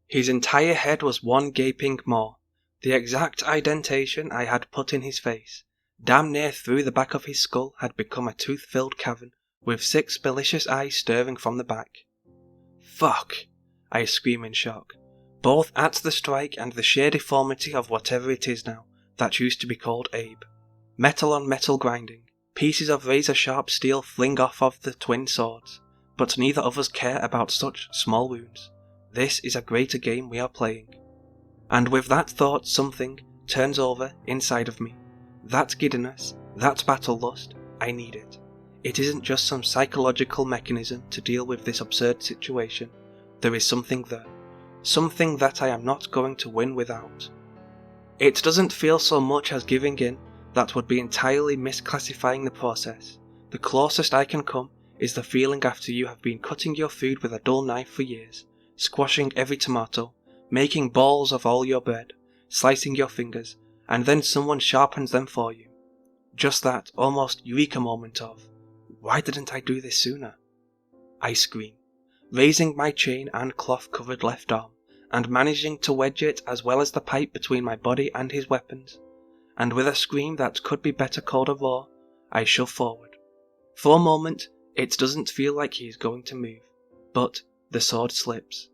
His entire head was one gaping maw, the exact indentation I had put in his face, damn near through the back of his skull, had become a tooth-filled cavern, with 6 malicious eyes staring from the back. Fuck! I scream in shock, both at the strike and the sheer deformity of whatever it is now that used to be called Abe. Metal on metal grinding, pieces of razor-sharp steel fling off of the twin swords, but neither of us care about such small wounds. This is a greater game we are playing. And with that thought, something turns over inside of me. That giddiness, that battle lust, I need it. It isn't just some psychological mechanism to deal with this absurd situation. There is something there. Something that I am not going to win without. It doesn't feel so much as giving in. That would be entirely misclassifying the process. The closest I can come is the feeling after you have been cutting your food with a dull knife for years, squashing every tomato, making balls of all your bread, slicing your fingers, and then someone sharpens them for you. Just that almost eureka moment of, why didn't I do this sooner? I scream, raising my chain and cloth-covered left arm, and managing to wedge it as well as the pipe between my body and his weapons. And with a scream that could be better called a roar, I shove forward. For a moment, it doesn't feel like he is going to move, but the sword slips,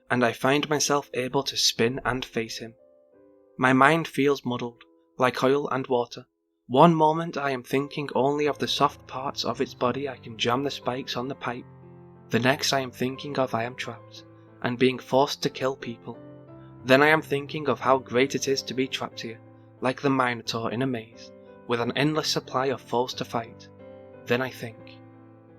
and I find myself able to spin and face him. My mind feels muddled, like oil and water. One moment I am thinking only of the soft parts of its body I can jam the spikes on the pipe. The next I am thinking of I am trapped, and being forced to kill people. Then I am thinking of how great it is to be trapped here, like the Minotaur in a maze, with an endless supply of foes to fight. Then I think.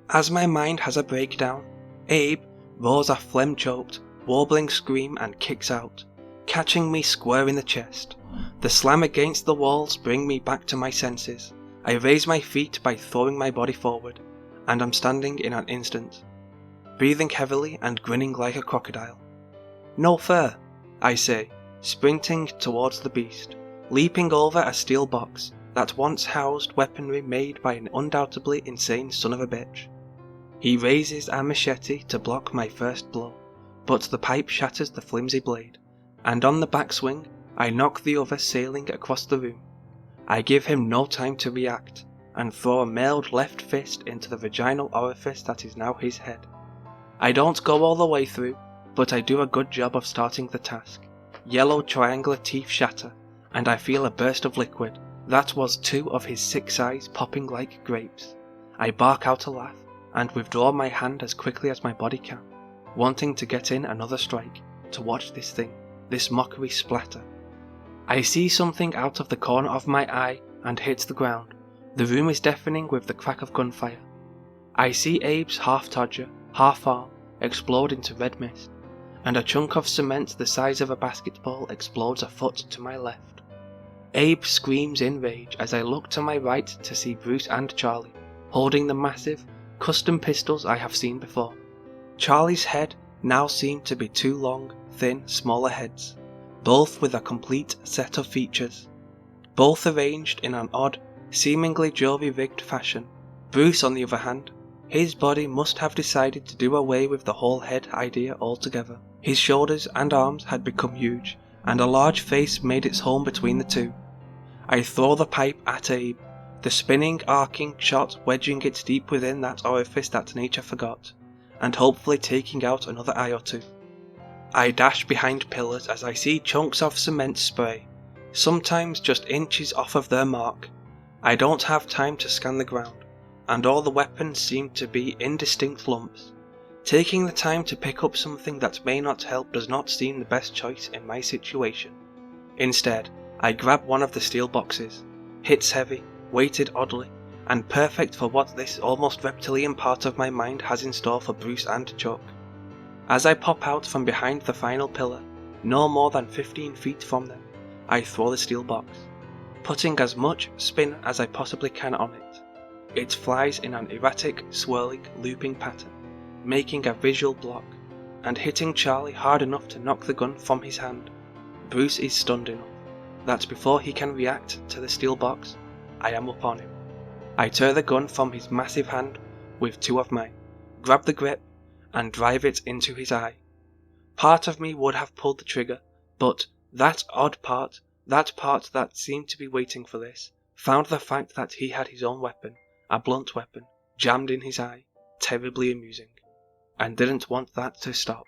As my mind has a breakdown, Abe roars a phlegm-choked, warbling scream and kicks out, catching me square in the chest. The slam against the walls bring me back to my senses. I raise my feet by throwing my body forward, and am standing in an instant, breathing heavily and grinning like a crocodile. No fair, I say, sprinting towards the beast, leaping over a steel box that once housed weaponry made by an undoubtedly insane son of a bitch. He raises a machete to block my first blow, but the pipe shatters the flimsy blade, and on the backswing I knock the other sailing across the room. I give him no time to react, and throw a mailed left fist into the vaginal orifice that is now his head. I don't go all the way through, but I do a good job of starting the task. Yellow triangular teeth shatter, and I feel a burst of liquid. That was 2 of his 6 eyes popping like grapes. I bark out a laugh, and withdraw my hand as quickly as my body can, wanting to get in another strike, to watch this thing, this mockery splatter. I see something out of the corner of my eye and hit the ground. The room is deafening with the crack of gunfire. I see Abe's half-todger, half-arm, explode into red mist, and a chunk of cement the size of a basketball explodes a foot to my left. Abe screams in rage as I look to my right to see Bruce and Charlie, holding the massive, custom pistols I have seen before. Charlie's head now seemed to be 2 long, thin, smaller heads, both with a complete set of features, both arranged in an odd, seemingly jury-rigged fashion. Bruce, on the other hand, his body must have decided to do away with the whole head idea altogether. His shoulders and arms had become huge, and a large face made its home between the two. I throw the pipe at Abe, the spinning, arcing shot wedging it deep within that orifice that nature forgot, and hopefully taking out another eye or 2. I dash behind pillars as I see chunks of cement spray, sometimes just inches off of their mark. I don't have time to scan the ground, and all the weapons seem to be indistinct lumps. Taking the time to pick up something that may not help does not seem the best choice in my situation. Instead, I grab one of the steel boxes. Hits heavy, weighted oddly, and perfect for what this almost reptilian part of my mind has in store for Bruce and Chuck. As I pop out from behind the final pillar, no more than 15 feet from them, I throw the steel box, putting as much spin as I possibly can on it. It flies in an erratic, swirling, looping pattern, making a visual block, and hitting Charlie hard enough to knock the gun from his hand. Bruce is stunned enough that before he can react to the steel box, I am upon him. I tear the gun from his massive hand with two of mine, grab the grip, and drive it into his eye. Part of me would have pulled the trigger, but that odd part, that part that seemed to be waiting for this, found the fact that he had his own weapon, a blunt weapon, jammed in his eye, terribly amusing, and didn't want that to stop.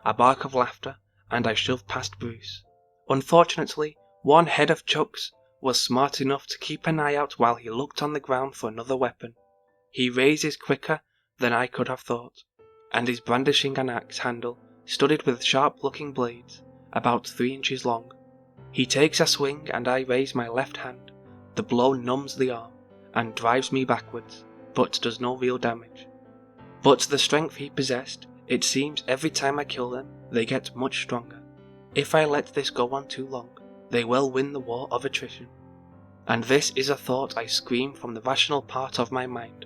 A bark of laughter, and I shoved past Bruce. Unfortunately, one head of Chuck's was smart enough to keep an eye out while he looked on the ground for another weapon. He raises quicker than I could have thought, and is brandishing an axe handle studded with sharp-looking blades, about 3 inches long. He takes a swing and I raise my left hand. The blow numbs the arm and drives me backwards, but does no real damage. But the strength he possessed, it seems every time I kill them, they get much stronger. If I let this go on too long, they will win the war of attrition. And this is a thought I scream from the rational part of my mind.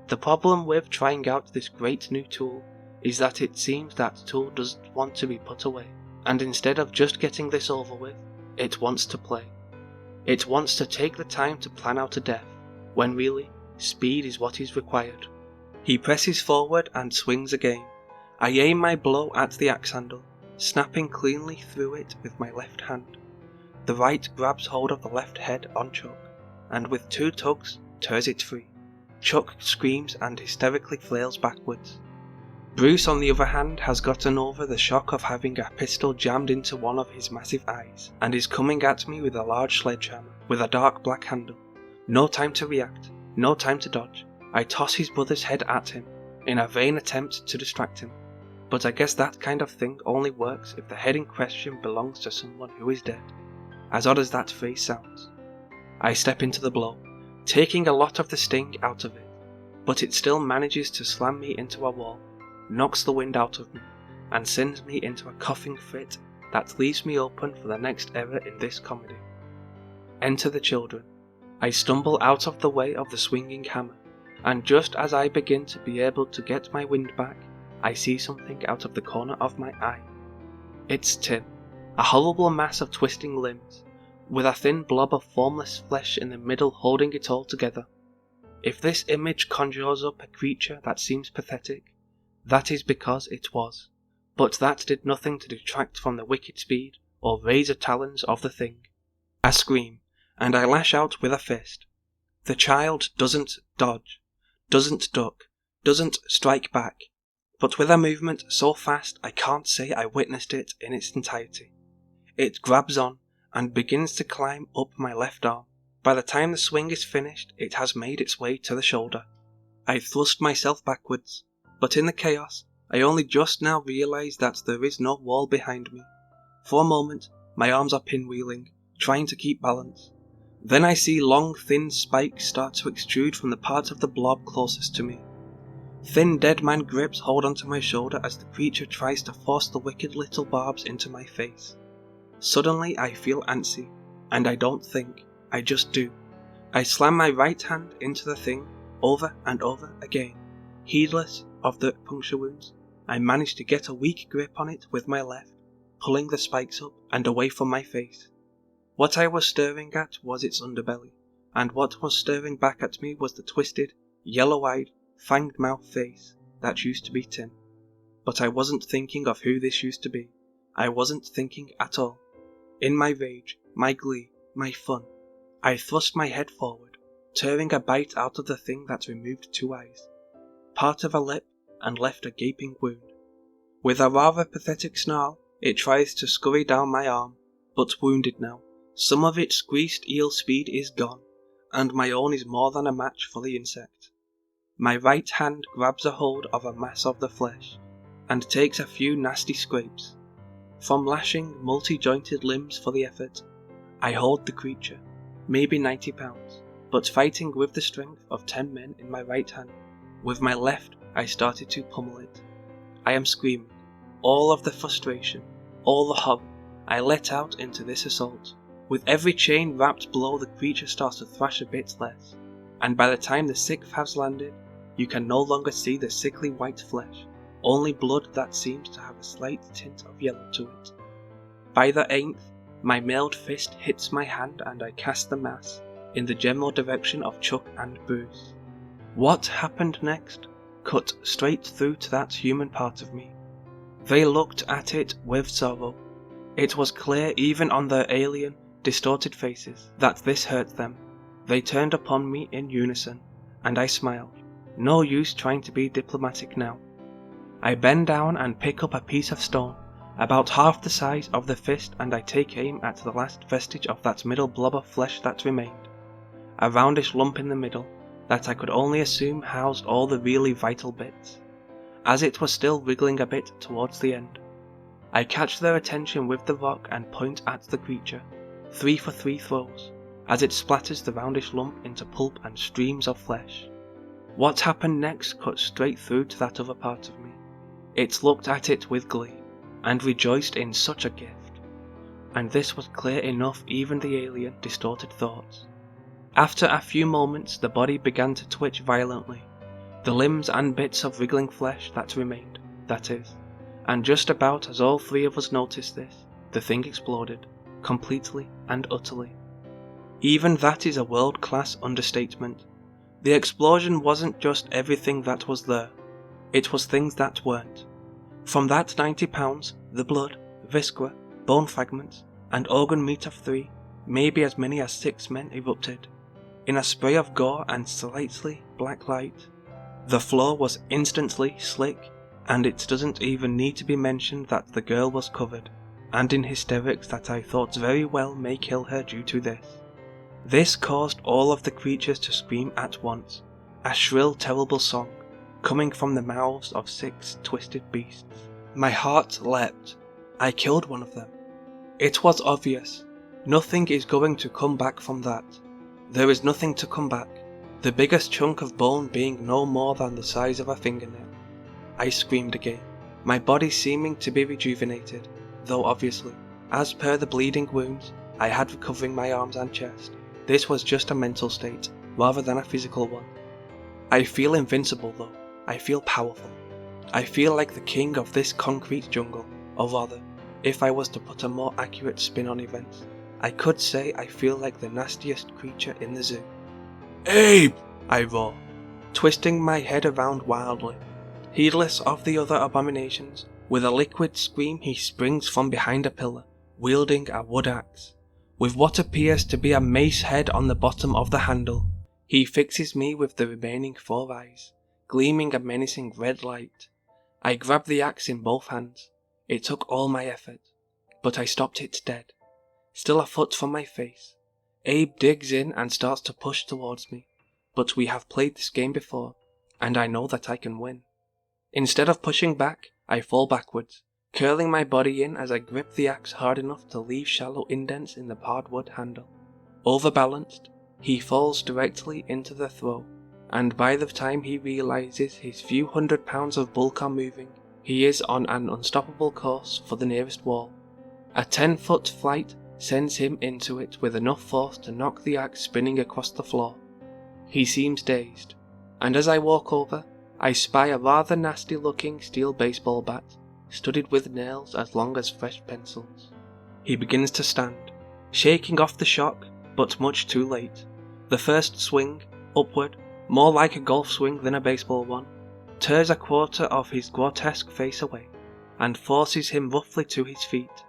The problem with trying out this great new tool is that it seems that tool doesn't want to be put away, and instead of just getting this over with, it wants to play. It wants to take the time to plan out a death, when really, speed is what is required. He presses forward and swings again. I aim my blow at the axe handle, snapping cleanly through it with my left hand. The right grabs hold of the left head on Chuck, and with 2 tugs, tears it free. Chuck screams and hysterically flails backwards. Bruce, on the other hand, has gotten over the shock of having a pistol jammed into one of his massive eyes, and is coming at me with a large sledgehammer, with a dark black handle. No time to react, no time to dodge. I toss his brother's head at him, in a vain attempt to distract him. But I guess that kind of thing only works if the head in question belongs to someone who is dead, as odd as that phrase sounds. I step into the blow, taking a lot of the sting out of it, but it still manages to slam me into a wall, knocks the wind out of me, and sends me into a coughing fit that leaves me open for the next error in this comedy. Enter the children. I stumble out of the way of the swinging hammer, and just as I begin to be able to get my wind back, I see something out of the corner of my eye. It's Tim, a horrible mass of twisting limbs, with a thin blob of formless flesh in the middle holding it all together. If this image conjures up a creature that seems pathetic, that is because it was, but that did nothing to detract from the wicked speed or razor talons of the thing. I scream, and I lash out with a fist. The child doesn't dodge, doesn't duck, doesn't strike back, but with a movement so fast I can't say I witnessed it in its entirety. It grabs on and begins to climb up my left arm. By the time the swing is finished, it has made its way to the shoulder. I thrust myself backwards, but in the chaos, I only just now realize that there is no wall behind me. For a moment, my arms are pinwheeling, trying to keep balance. Then I see long, thin spikes start to extrude from the part of the blob closest to me. Thin dead man grips hold onto my shoulder as the creature tries to force the wicked little barbs into my face. Suddenly I feel antsy, and I don't think, I just do. I slam my right hand into the thing over and over again. Heedless of the puncture wounds, I manage to get a weak grip on it with my left, pulling the spikes up and away from my face. What I was staring at was its underbelly, and what was staring back at me was the twisted, yellow-eyed, fanged-mouthed face that used to be Tim. But I wasn't thinking of who this used to be. I wasn't thinking at all. In my rage, my glee, my fun, I thrust my head forward, tearing a bite out of the thing that removed 2 eyes, part of a lip, and left a gaping wound. With a rather pathetic snarl, it tries to scurry down my arm, but wounded now, some of its greased eel speed is gone, and my own is more than a match for the insect. My right hand grabs a hold of a mass of the flesh, and takes a few nasty scrapes. From lashing multi-jointed limbs for the effort, I hold the creature, maybe 90 pounds, but fighting with the strength of 10 men in my right hand. With my left, I started to pummel it. I am screaming, all of the frustration, all the horror I let out into this assault. With every chain wrapped blow, the creature starts to thrash a bit less, and by the time the 6th has landed, you can no longer see the sickly white flesh, only blood that seems to have a slight tint of yellow to it. By the 8th, my mailed fist hits my hand and I cast the mass in the general direction of Chuck and Bruce. What happened next cut straight through to that human part of me. They looked at it with sorrow. It was clear even on their alien, distorted faces that this hurt them. They turned upon me in unison, and I smiled. No use trying to be diplomatic now. I bend down and pick up a piece of stone, about half the size of the fist, and I take aim at the last vestige of that middle blob of flesh that remained. A roundish lump in the middle, that I could only assume housed all the really vital bits, as it was still wriggling a bit towards the end. I catch their attention with the rock and point at the creature, 3 for 3 throws, as it splatters the roundish lump into pulp and streams of flesh. What happened next cut straight through to that other part of me. It looked at it with glee, and rejoiced in such a gift. And this was clear enough even the alien, distorted thoughts. After a few moments the body began to twitch violently, the limbs and bits of wriggling flesh that remained, that is, and just about as all 3 of us noticed this, the thing exploded, completely and utterly. Even that is a world-class understatement. The explosion wasn't just everything that was there, it was things that weren't. From that 90 pounds, the blood, viscera, bone fragments, and organ meat of 3, maybe as many as 6 men erupted, in a spray of gore and slightly black light. The floor was instantly slick, and it doesn't even need to be mentioned that the girl was covered, and in hysterics that I thought very well may kill her due to this. This caused all of the creatures to scream at once, a shrill terrible song, coming from the mouths of 6 twisted beasts. My heart leapt. I killed one of them. It was obvious. Nothing is going to come back from that. There is nothing to come back, the biggest chunk of bone being no more than the size of a fingernail. I screamed again, my body seeming to be rejuvenated, though obviously, as per the bleeding wounds I had recovering my arms and chest, this was just a mental state, rather than a physical one. I feel invincible though, I feel powerful. I feel like the king of this concrete jungle, or rather, if I was to put a more accurate spin on events, I could say I feel like the nastiest creature in the zoo. "Abe!" I roar, twisting my head around wildly. Heedless of the other abominations, with a liquid scream he springs from behind a pillar, wielding a wood axe. With what appears to be a mace head on the bottom of the handle, he fixes me with the remaining 4 eyes, gleaming a menacing red light. I grab the axe in both hands. It took all my effort, but I stopped it dead. Still a foot from my face, Abe digs in and starts to push towards me, but we have played this game before, and I know that I can win. Instead of pushing back, I fall backwards, curling my body in as I grip the axe hard enough to leave shallow indents in the hardwood handle. Overbalanced, he falls directly into the throw, and by the time he realizes his few 100 pounds of bulk are moving, he is on an unstoppable course for the nearest wall. A 10-foot flight sends him into it with enough force to knock the axe spinning across the floor. He seems dazed, and as I walk over, I spy a rather nasty-looking steel baseball bat, studded with nails as long as fresh pencils. He begins to stand, shaking off the shock, but much too late. The first swing, upward, more like a golf swing than a baseball one, tears a quarter of his grotesque face away, and forces him roughly to his feet.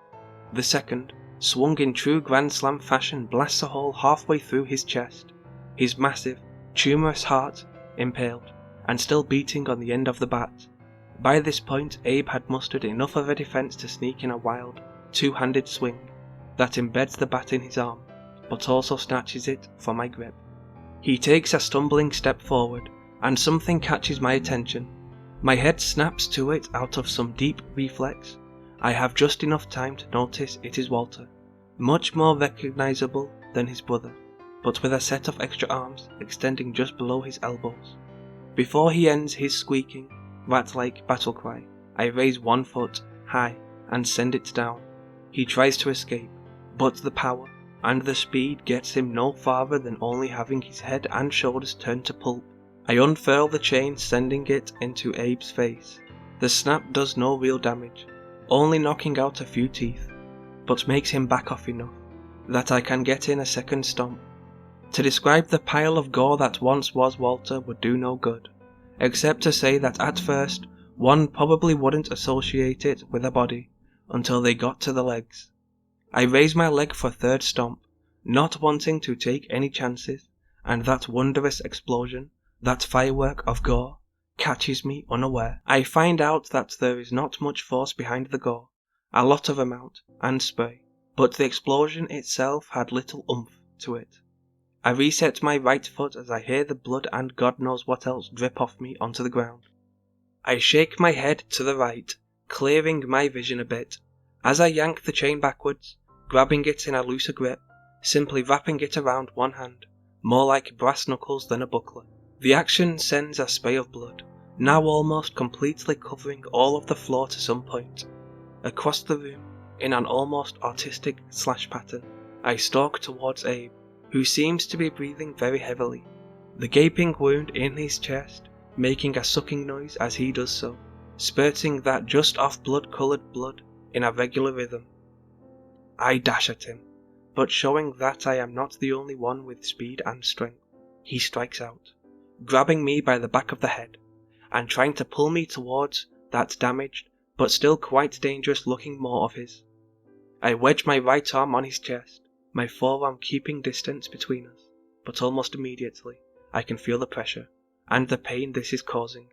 The second, swung in true Grand Slam fashion, blasts a hole halfway through his chest, his massive, tumorous heart impaled, and still beating on the end of the bat. By this point, Abe had mustered enough of a defense to sneak in a wild, 2-handed swing that embeds the bat in his arm, but also snatches it from my grip. He takes a stumbling step forward, and something catches my attention. My head snaps to it out of some deep reflex. I have just enough time to notice it is Walter, much more recognizable than his brother, but with a set of extra arms extending just below his elbows. Before he ends his squeaking, rat-like battle cry, I raise one foot high and send it down. He tries to escape, but the power and the speed gets him no farther than only having his head and shoulders turned to pulp. I unfurl the chain, sending it into Abe's face. The snap does no real damage, only knocking out a few teeth, but makes him back off enough that I can get in a second stomp. To describe the pile of gore that once was Walter would do no good, except to say that at first one probably wouldn't associate it with a body until they got to the legs. I raise my leg for third stomp, not wanting to take any chances, and that wondrous explosion, that firework of gore, catches me unaware. I find out that there is not much force behind the gore, a lot of amount and spray, but the explosion itself had little oomph to it. I reset my right foot as I hear the blood and God knows what else drip off me onto the ground. I shake my head to the right, clearing my vision a bit, as I yank the chain backwards, grabbing it in a looser grip, simply wrapping it around one hand, more like brass knuckles than a buckler. The action sends a spray of blood, now almost completely covering all of the floor to some point. Across the room, in an almost artistic slash pattern, I stalk towards Abe, who seems to be breathing very heavily, the gaping wound in his chest making a sucking noise as he does so, spurting that just off blood-coloured blood in a regular rhythm. I dash at him, but showing that I am not the only one with speed and strength, he strikes out, grabbing me by the back of the head, and trying to pull me towards that damaged but still quite dangerous looking maw of his. I wedge my right arm on his chest, my forearm keeping distance between us, but almost immediately I can feel the pressure and the pain this is causing.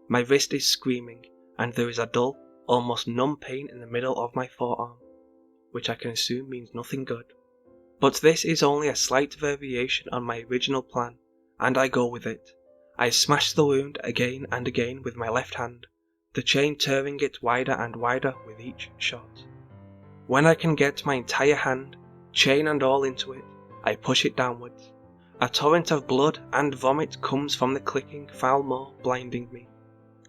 My wrist is screaming, and there is a dull, almost numb pain in the middle of my forearm, which I can assume means nothing good. But this is only a slight variation on my original plan, and I go with it. I smash the wound again and again with my left hand, the chain tearing it wider and wider with each shot. When I can get my entire hand, chain and all, into it, I push it downwards. A torrent of blood and vomit comes from the clicking foul maw, blinding me.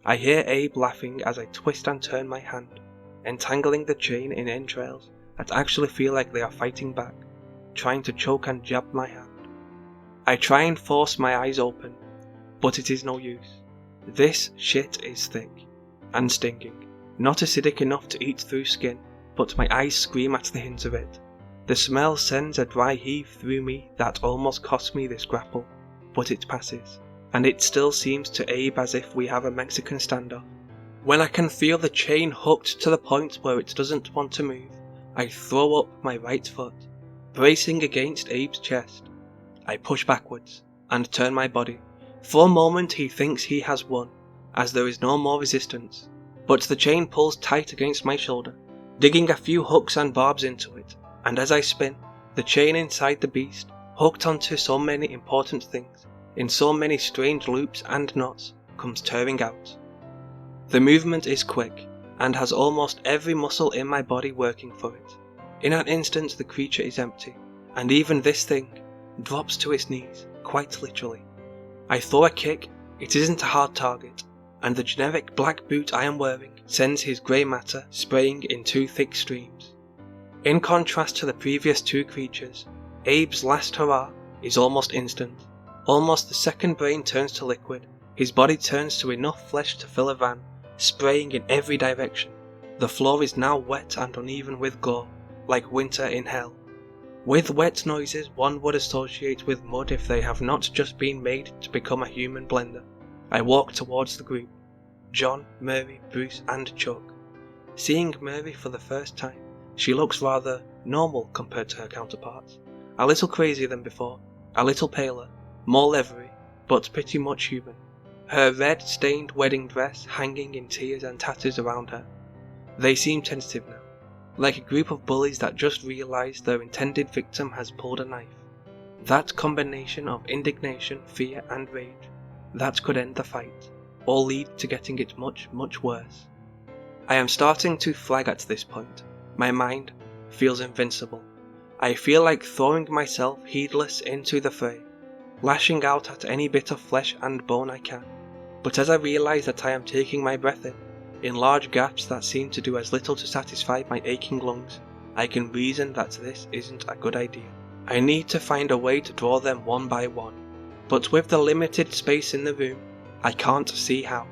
I hear Abe laughing as I twist and turn my hand, entangling the chain in entrails that actually feel like they are fighting back, trying to choke and jab my hand. I try and force my eyes open, but it is no use. This shit is thick and stinging, not acidic enough to eat through skin, but my eyes scream at the hint of it. The smell sends a dry heave through me that almost costs me this grapple, but it passes, and it still seems to Abe as if we have a Mexican standoff. When I can feel the chain hooked to the point where it doesn't want to move, I throw up my right foot, bracing against Abe's chest. I push backwards, and turn my body. For a moment he thinks he has won, as there is no more resistance, but the chain pulls tight against my shoulder, digging a few hooks and barbs into it, and as I spin, the chain inside the beast, hooked onto so many important things, in so many strange loops and knots, comes tearing out. The movement is quick, and has almost every muscle in my body working for it. In an instant the creature is empty, and even this thing drops to its knees, quite literally. I throw a kick, it isn't a hard target, and the generic black boot I am wearing sends his grey matter spraying in two thick streams. In contrast to the previous two creatures, Abe's last hurrah is almost instant. Almost the second brain turns to liquid, his body turns to enough flesh to fill a van, spraying in every direction. The floor is now wet and uneven with gore, like winter in hell. With wet noises one would associate with mud if they have not just been made to become a human blender. I walk towards the group. John, Mary, Bruce and Chuck. Seeing Mary for the first time, she looks rather normal compared to her counterparts. A little crazier than before, a little paler, more leathery, but pretty much human. Her red stained wedding dress hanging in tears and tatters around her. They seem tentative now, like a group of bullies that just realised their intended victim has pulled a knife. That combination of indignation, fear and rage that could end the fight, or lead to getting it much, much worse. I am starting to flag at this point. My mind feels invincible. I feel like throwing myself heedless into the fray, lashing out at any bit of flesh and bone I can. But as I realize that I am taking my breath in large gaps that seem to do as little to satisfy my aching lungs, I can reason that this isn't a good idea. I need to find a way to draw them one by one, but with the limited space in the room, I can't see how.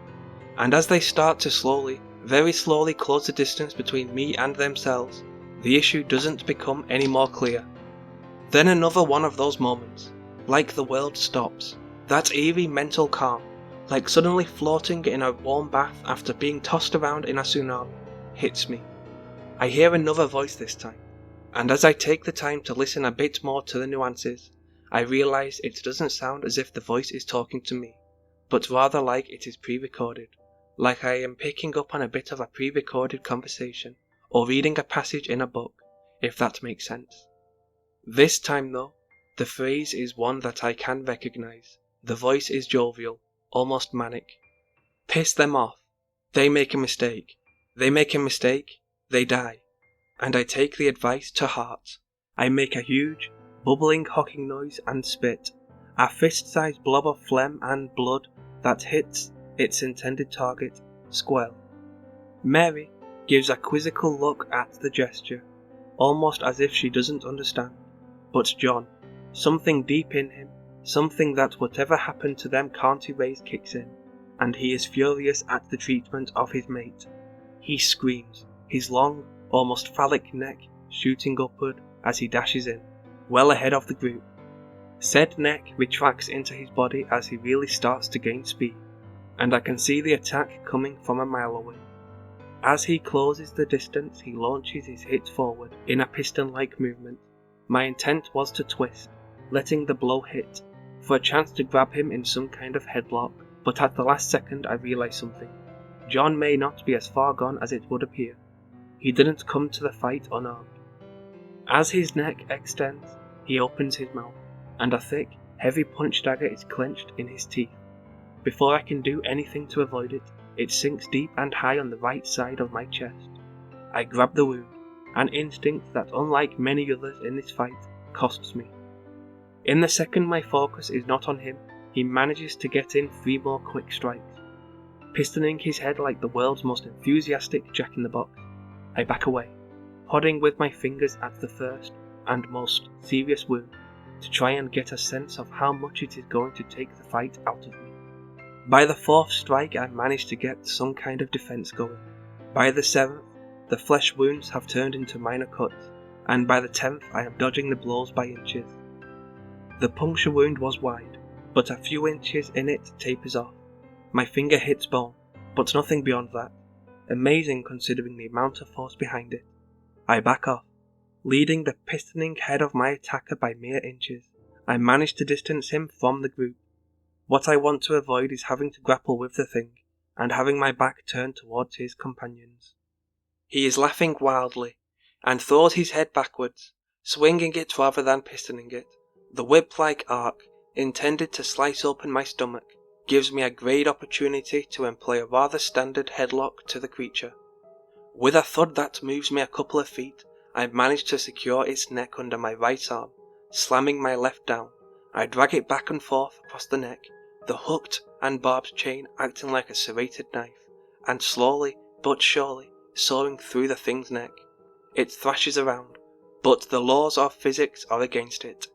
And as they start to slowly, very slowly close the distance between me and themselves, the issue doesn't become any more clear. Then another one of those moments, like the world stops, that eerie mental calm, like suddenly floating in a warm bath after being tossed around in a tsunami, hits me. I hear another voice this time, and as I take the time to listen a bit more to the nuances, I realize it doesn't sound as if the voice is talking to me, but rather like it is pre-recorded, like I am picking up on a bit of a pre-recorded conversation, or reading a passage in a book, if that makes sense. This time though, the phrase is one that I can recognize. The voice is jovial, almost manic. Piss them off. They make a mistake. They make a mistake. They die. And I take the advice to heart. I make a huge, bubbling hocking noise and spit, a fist-sized blob of phlegm and blood that hits its intended target, square. Mary gives a quizzical look at the gesture, almost as if she doesn't understand. But John, something deep in him, something that whatever happened to them can't erase, kicks in, and he is furious at the treatment of his mate. He screams, his long, almost phallic neck shooting upward as he dashes in, well ahead of the group. Said neck retracts into his body as he really starts to gain speed, and I can see the attack coming from a mile away. As he closes the distance, he launches his hit forward in a piston-like movement. My intent was to twist, letting the blow hit, for a chance to grab him in some kind of headlock, but at the last second I realized something. John may not be as far gone as it would appear. He didn't come to the fight unarmed. As his neck extends, he opens his mouth, and a thick, heavy punch dagger is clenched in his teeth. Before I can do anything to avoid it, it sinks deep and high on the right side of my chest. I grab the wound, an instinct that, unlike many others in this fight, costs me. In the second my focus is not on him, he manages to get in 3 more quick strikes. Pistoning his head like the world's most enthusiastic jack-in-the-box, I back away, prodding with my fingers at the first and most serious wound to try and get a sense of how much it is going to take the fight out of me. By the 4th strike I manage to get some kind of defense going. By the 7th, the flesh wounds have turned into minor cuts, and by the 10th I am dodging the blows by inches. The puncture wound was wide, but a few inches in it tapers off. My finger hits bone, but nothing beyond that. Amazing considering the amount of force behind it. I back off, leading the pistoning head of my attacker by mere inches. I manage to distance him from the group. What I want to avoid is having to grapple with the thing, and having my back turned towards his companions. He is laughing wildly, and throws his head backwards, swinging it rather than pistoning it. The whip-like arc, intended to slice open my stomach, gives me a great opportunity to employ a rather standard headlock to the creature. With a thud that moves me a couple of feet, I manage to secure its neck under my right arm. Slamming my left down, I drag it back and forth across the neck, the hooked and barbed chain acting like a serrated knife, and slowly but surely sawing through the thing's neck. It thrashes around, but the laws of physics are against it.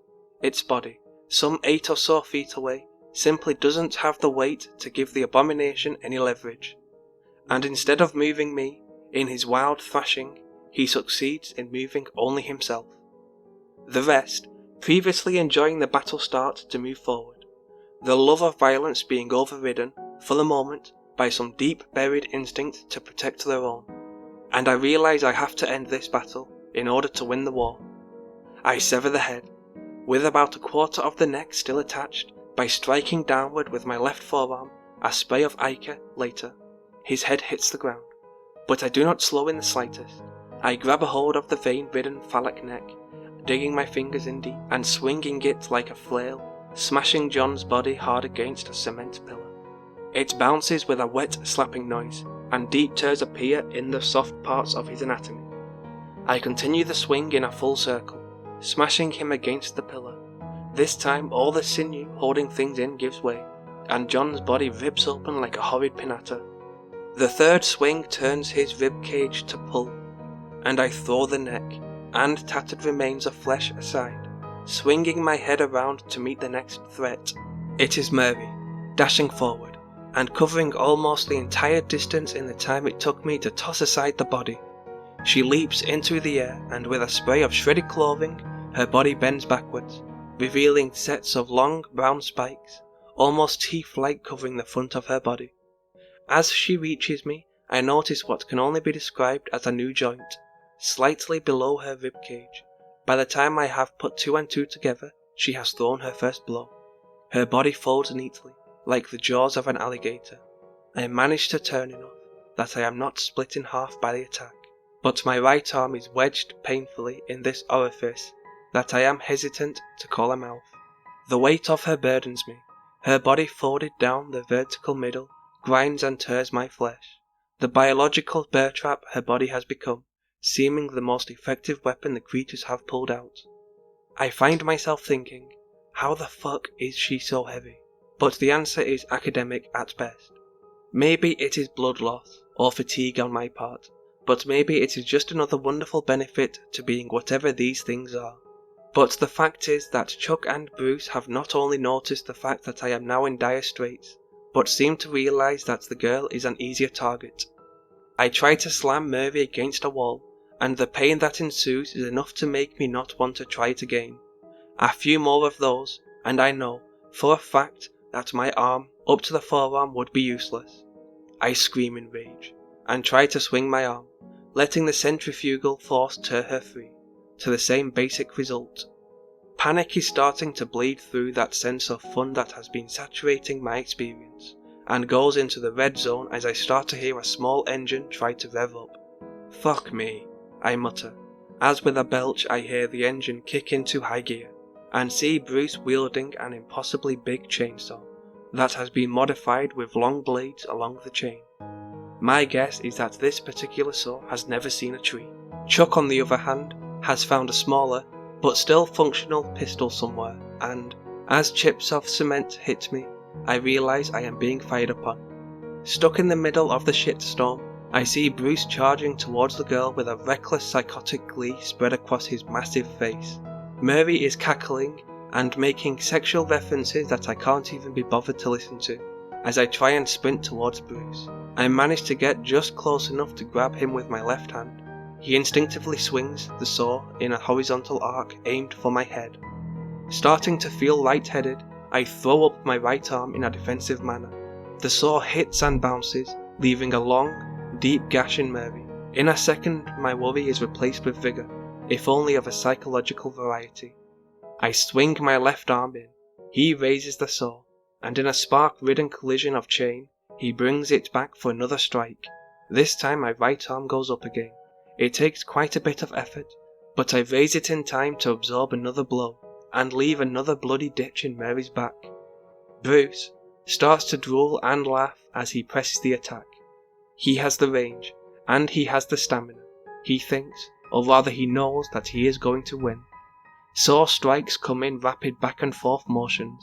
Its body, some 8 or so feet away, simply doesn't have the weight to give the abomination any leverage. And instead of moving me, in his wild thrashing, he succeeds in moving only himself. The rest, previously enjoying the battle, start to move forward, the love of violence being overridden, for the moment, by some deep-buried instinct to protect their own. And I realize I have to end this battle in order to win the war. I sever the head, with about a quarter of the neck still attached, by striking downward with my left forearm. A spray of ichor later, his head hits the ground, but I do not slow in the slightest. I grab a hold of the vein-ridden phallic neck, digging my fingers in deep and swinging it like a flail, smashing John's body hard against a cement pillar. It bounces with a wet slapping noise, and deep tears appear in the soft parts of his anatomy. I continue the swing in a full circle, smashing him against the pillar. This time all the sinew holding things in gives way, and John's body rips open like a horrid pinata. The third swing turns his rib cage to pulp, and I throw the neck and tattered remains of flesh aside, swinging my head around to meet the next threat. It is Mary, dashing forward, and covering almost the entire distance in the time it took me to toss aside the body. She leaps into the air, and with a spray of shredded clothing, her body bends backwards, revealing sets of long brown spikes, almost teeth-like, covering the front of her body. As she reaches me, I notice what can only be described as a new joint, slightly below her ribcage. By the time I have put two and two together, she has thrown her first blow. Her body folds neatly, like the jaws of an alligator. I manage to turn enough that I am not split in half by the attack, but my right arm is wedged painfully in this orifice that I am hesitant to call a mouth. The weight of her burdens me. Her body folded down the vertical middle grinds and tears my flesh. The biological bear trap her body has become, seeming the most effective weapon the creatures have pulled out. I find myself thinking, how the fuck is she so heavy? But the answer is academic at best. Maybe it is blood loss, or fatigue on my part, but maybe it is just another wonderful benefit to being whatever these things are. But the fact is that Chuck and Bruce have not only noticed the fact that I am now in dire straits, but seem to realise that the girl is an easier target. I try to slam Murray against a wall, and the pain that ensues is enough to make me not want to try it again. A few more of those, and I know, for a fact, that my arm, up to the forearm, would be useless. I scream in rage, and try to swing my arm, letting the centrifugal force tear her free, to the same basic result. Panic is starting to bleed through that sense of fun that has been saturating my experience, and goes into the red zone as I start to hear a small engine try to rev up. Fuck me, I mutter, as with a belch I hear the engine kick into high gear, and see Bruce wielding an impossibly big chainsaw that has been modified with long blades along the chain. My guess is that this particular saw has never seen a tree. Chuck, on the other hand, has found a smaller, but still functional pistol somewhere, and, as chips of cement hit me, I realise I am being fired upon. Stuck in the middle of the shitstorm, I see Bruce charging towards the girl with a reckless psychotic glee spread across his massive face. Murray is cackling and making sexual references that I can't even be bothered to listen to. As I try and sprint towards Bruce, I manage to get just close enough to grab him with my left hand. He instinctively swings the saw in a horizontal arc aimed for my head. Starting to feel lightheaded, I throw up my right arm in a defensive manner. The saw hits and bounces, leaving a long, deep gash in Murray. In a second, my worry is replaced with vigour, if only of a psychological variety. I swing my left arm in. He raises the saw, and in a spark-ridden collision of chain, he brings it back for another strike. This time my right arm goes up again. It takes quite a bit of effort, but I raise it in time to absorb another blow, and leave another bloody ditch in Mary's back. Bruce starts to drool and laugh as he presses the attack. He has the range, and he has the stamina. He thinks, or rather he knows, that he is going to win. Saw strikes come in rapid back and forth motions,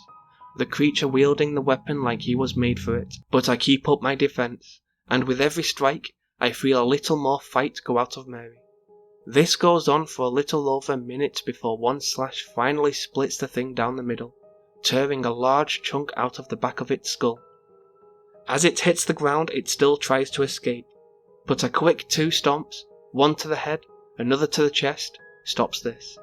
the creature wielding the weapon like he was made for it, but I keep up my defense, and with every strike, I feel a little more fight go out of Mary. This goes on for a little over a minute before one slash finally splits the thing down the middle, tearing a large chunk out of the back of its skull. As it hits the ground, it still tries to escape, but a quick 2 stomps, one to the head, another to the chest, stops this.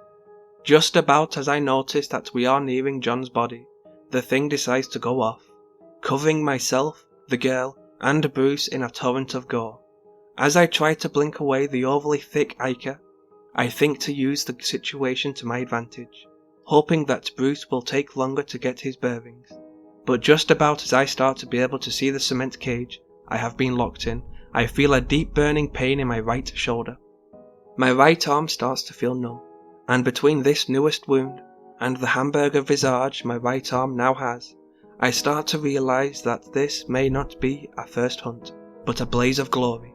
Just about as I notice that we are nearing John's body, the thing decides to go off, covering myself, the girl, and Bruce in a torrent of gore. As I try to blink away the overly thick ichor, I think to use the situation to my advantage, hoping that Bruce will take longer to get his bearings. But just about as I start to be able to see the cement cage I have been locked in, I feel a deep burning pain in my right shoulder. My right arm starts to feel numb, and between this newest wound and the hamburger visage my right arm now has, I start to realise that this may not be a first hunt, but a blaze of glory.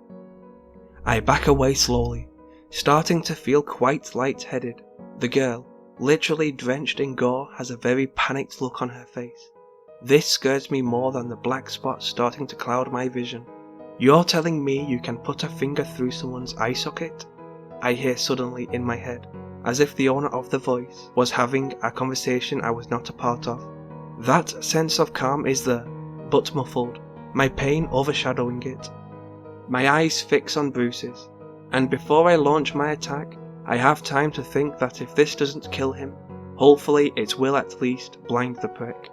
I back away slowly, starting to feel quite light-headed. The girl, literally drenched in gore, has a very panicked look on her face. This scares me more than the black spot starting to cloud my vision. "You're telling me you can put a finger through someone's eye socket?" I hear suddenly in my head, as if the owner of the voice was having a conversation I was not a part of. That sense of calm is there, but muffled, my pain overshadowing it. My eyes fix on Bruce's, and before I launch my attack, I have time to think that if this doesn't kill him, hopefully it will at least blind the prick.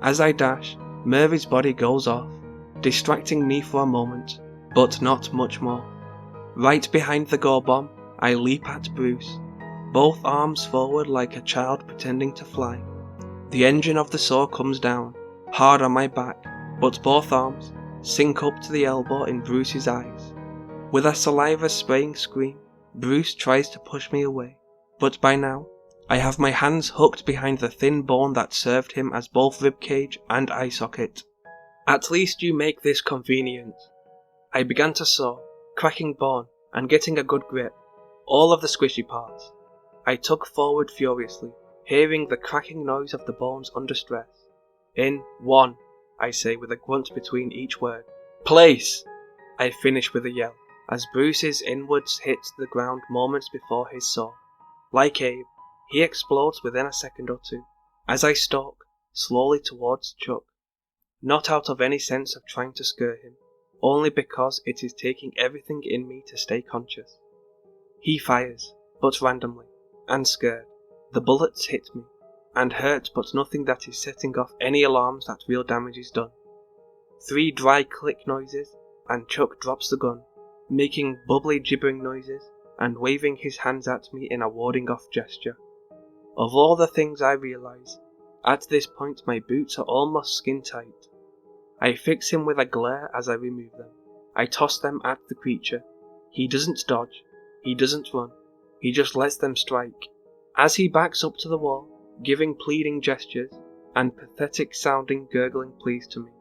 As I dash, Murray's body goes off, distracting me for a moment, but not much more. Right behind the gore bomb, I leap at Bruce, both arms forward like a child pretending to fly. The engine of the saw comes down, hard on my back, but both arms sink up to the elbow in Bruce's eyes. With a saliva-spraying scream, Bruce tries to push me away, but by now, I have my hands hooked behind the thin bone that served him as both ribcage and eye socket. "At least you make this convenient." I began to saw, cracking bone and getting a good grip, all of the squishy parts. I tug forward furiously, hearing the cracking noise of the bones under stress. "In one," I say with a grunt between each word. "Place!" I finish with a yell, as Bruce's inwards hits the ground moments before his saw. Like Abe, he explodes within a second or two, as I stalk slowly towards Chuck, not out of any sense of trying to scare him, only because it is taking everything in me to stay conscious. He fires, but randomly, and scared. The bullets hit me, and hurt, but nothing that is setting off any alarms that real damage is done. 3 dry click noises, and Chuck drops the gun, making bubbly gibbering noises, and waving his hands at me in a warding off gesture. Of all the things I realise, at this point my boots are almost skin tight. I fix him with a glare as I remove them. I toss them at the creature. He doesn't dodge, he doesn't run, he just lets them strike. As he backs up to the wall, giving pleading gestures, and pathetic sounding gurgling pleas to me.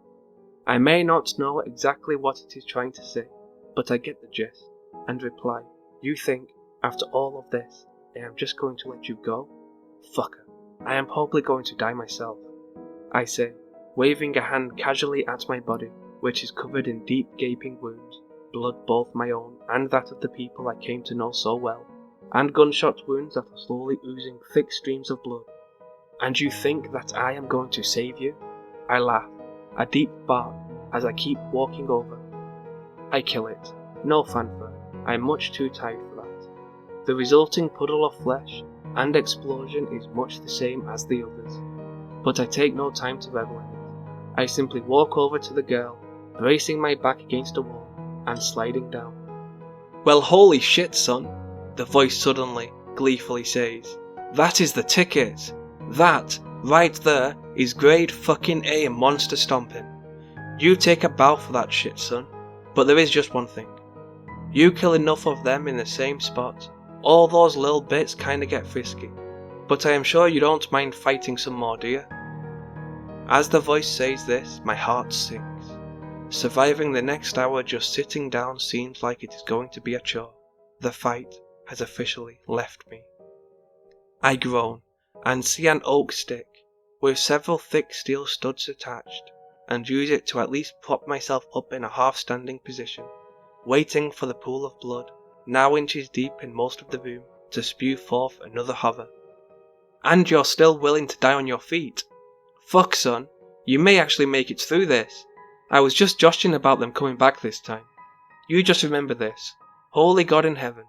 I may not know exactly what it is trying to say, but I get the gist, and reply, "You think, after all of this, I am just going to let you go? Fucker, I am probably going to die myself," I say, waving a hand casually at my body, which is covered in deep gaping wounds, blood both my own and that of the people I came to know so well, and gunshot wounds that are slowly oozing thick streams of blood. "And you think that I am going to save you?" I laugh, a deep bark, as I keep walking over. I kill it. No fanfare. I'm much too tired for that. The resulting puddle of flesh and explosion is much the same as the others, but I take no time to revel in it. I simply walk over to the girl, bracing my back against a wall, and sliding down. "Well, holy shit, son," the voice suddenly, gleefully says. "That is the ticket. That, right there, is grade fucking A monster stomping. You take a bow for that shit, son. But there is just one thing. You kill enough of them in the same spot, all those little bits kinda get frisky. But I am sure you don't mind fighting some more, do you?" As the voice says this, my heart sinks. Surviving the next hour just sitting down seems like it is going to be a chore. The fight has officially left me. I groan, and see an oak stick, with several thick steel studs attached, and use it to at least prop myself up in a half-standing position, waiting for the pool of blood, now inches deep in most of the room, to spew forth another horror. "And you're still willing to die on your feet? Fuck, son, you may actually make it through this. I was just joshing about them coming back this time. You just remember this. Holy God in heaven."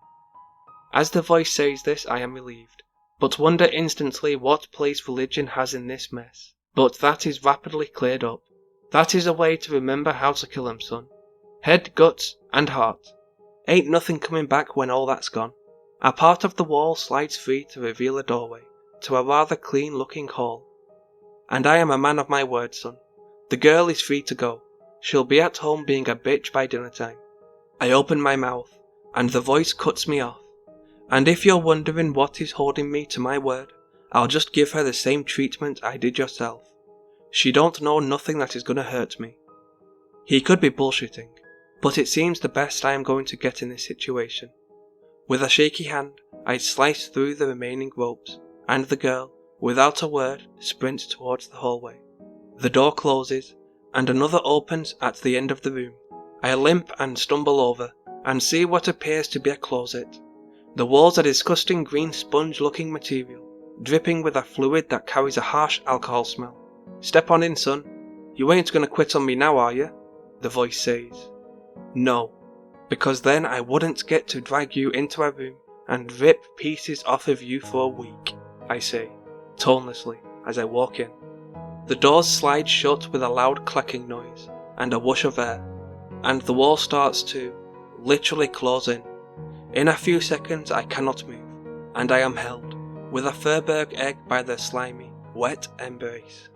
As the voice says this, I am relieved, but wonder instantly what place religion has in this mess. But that is rapidly cleared up. That is a way to remember how to kill 'em, son. Head, guts, and heart. Ain't nothing coming back when all that's gone. A part of the wall slides free to reveal a doorway to a rather clean-looking hall. And I am a man of my word, son. The girl is free to go. She'll be at home being a bitch by dinner time. I open my mouth, and the voice cuts me off. And if you're wondering what is holding me to my word, I'll just give her the same treatment I did yourself. She don't know nothing that is gonna hurt me." He could be bullshitting, but it seems the best I am going to get in this situation. With a shaky hand, I slice through the remaining ropes, and the girl, without a word, sprints towards the hallway. The door closes, and another opens at the end of the room. I limp and stumble over, and see what appears to be a closet. The walls are disgusting green sponge-looking material, dripping with a fluid that carries a harsh alcohol smell. "Step on in, son. You ain't gonna quit on me now, are you?" the voice says. "No, because then I wouldn't get to drag you into a room and rip pieces off of you for a week," I say, tonelessly, as I walk in. The doors slide shut with a loud clacking noise and a whoosh of air, and the wall starts to, literally close in. In a few seconds I cannot move, and I am held, with a Furberg egg by their slimy, wet embrace.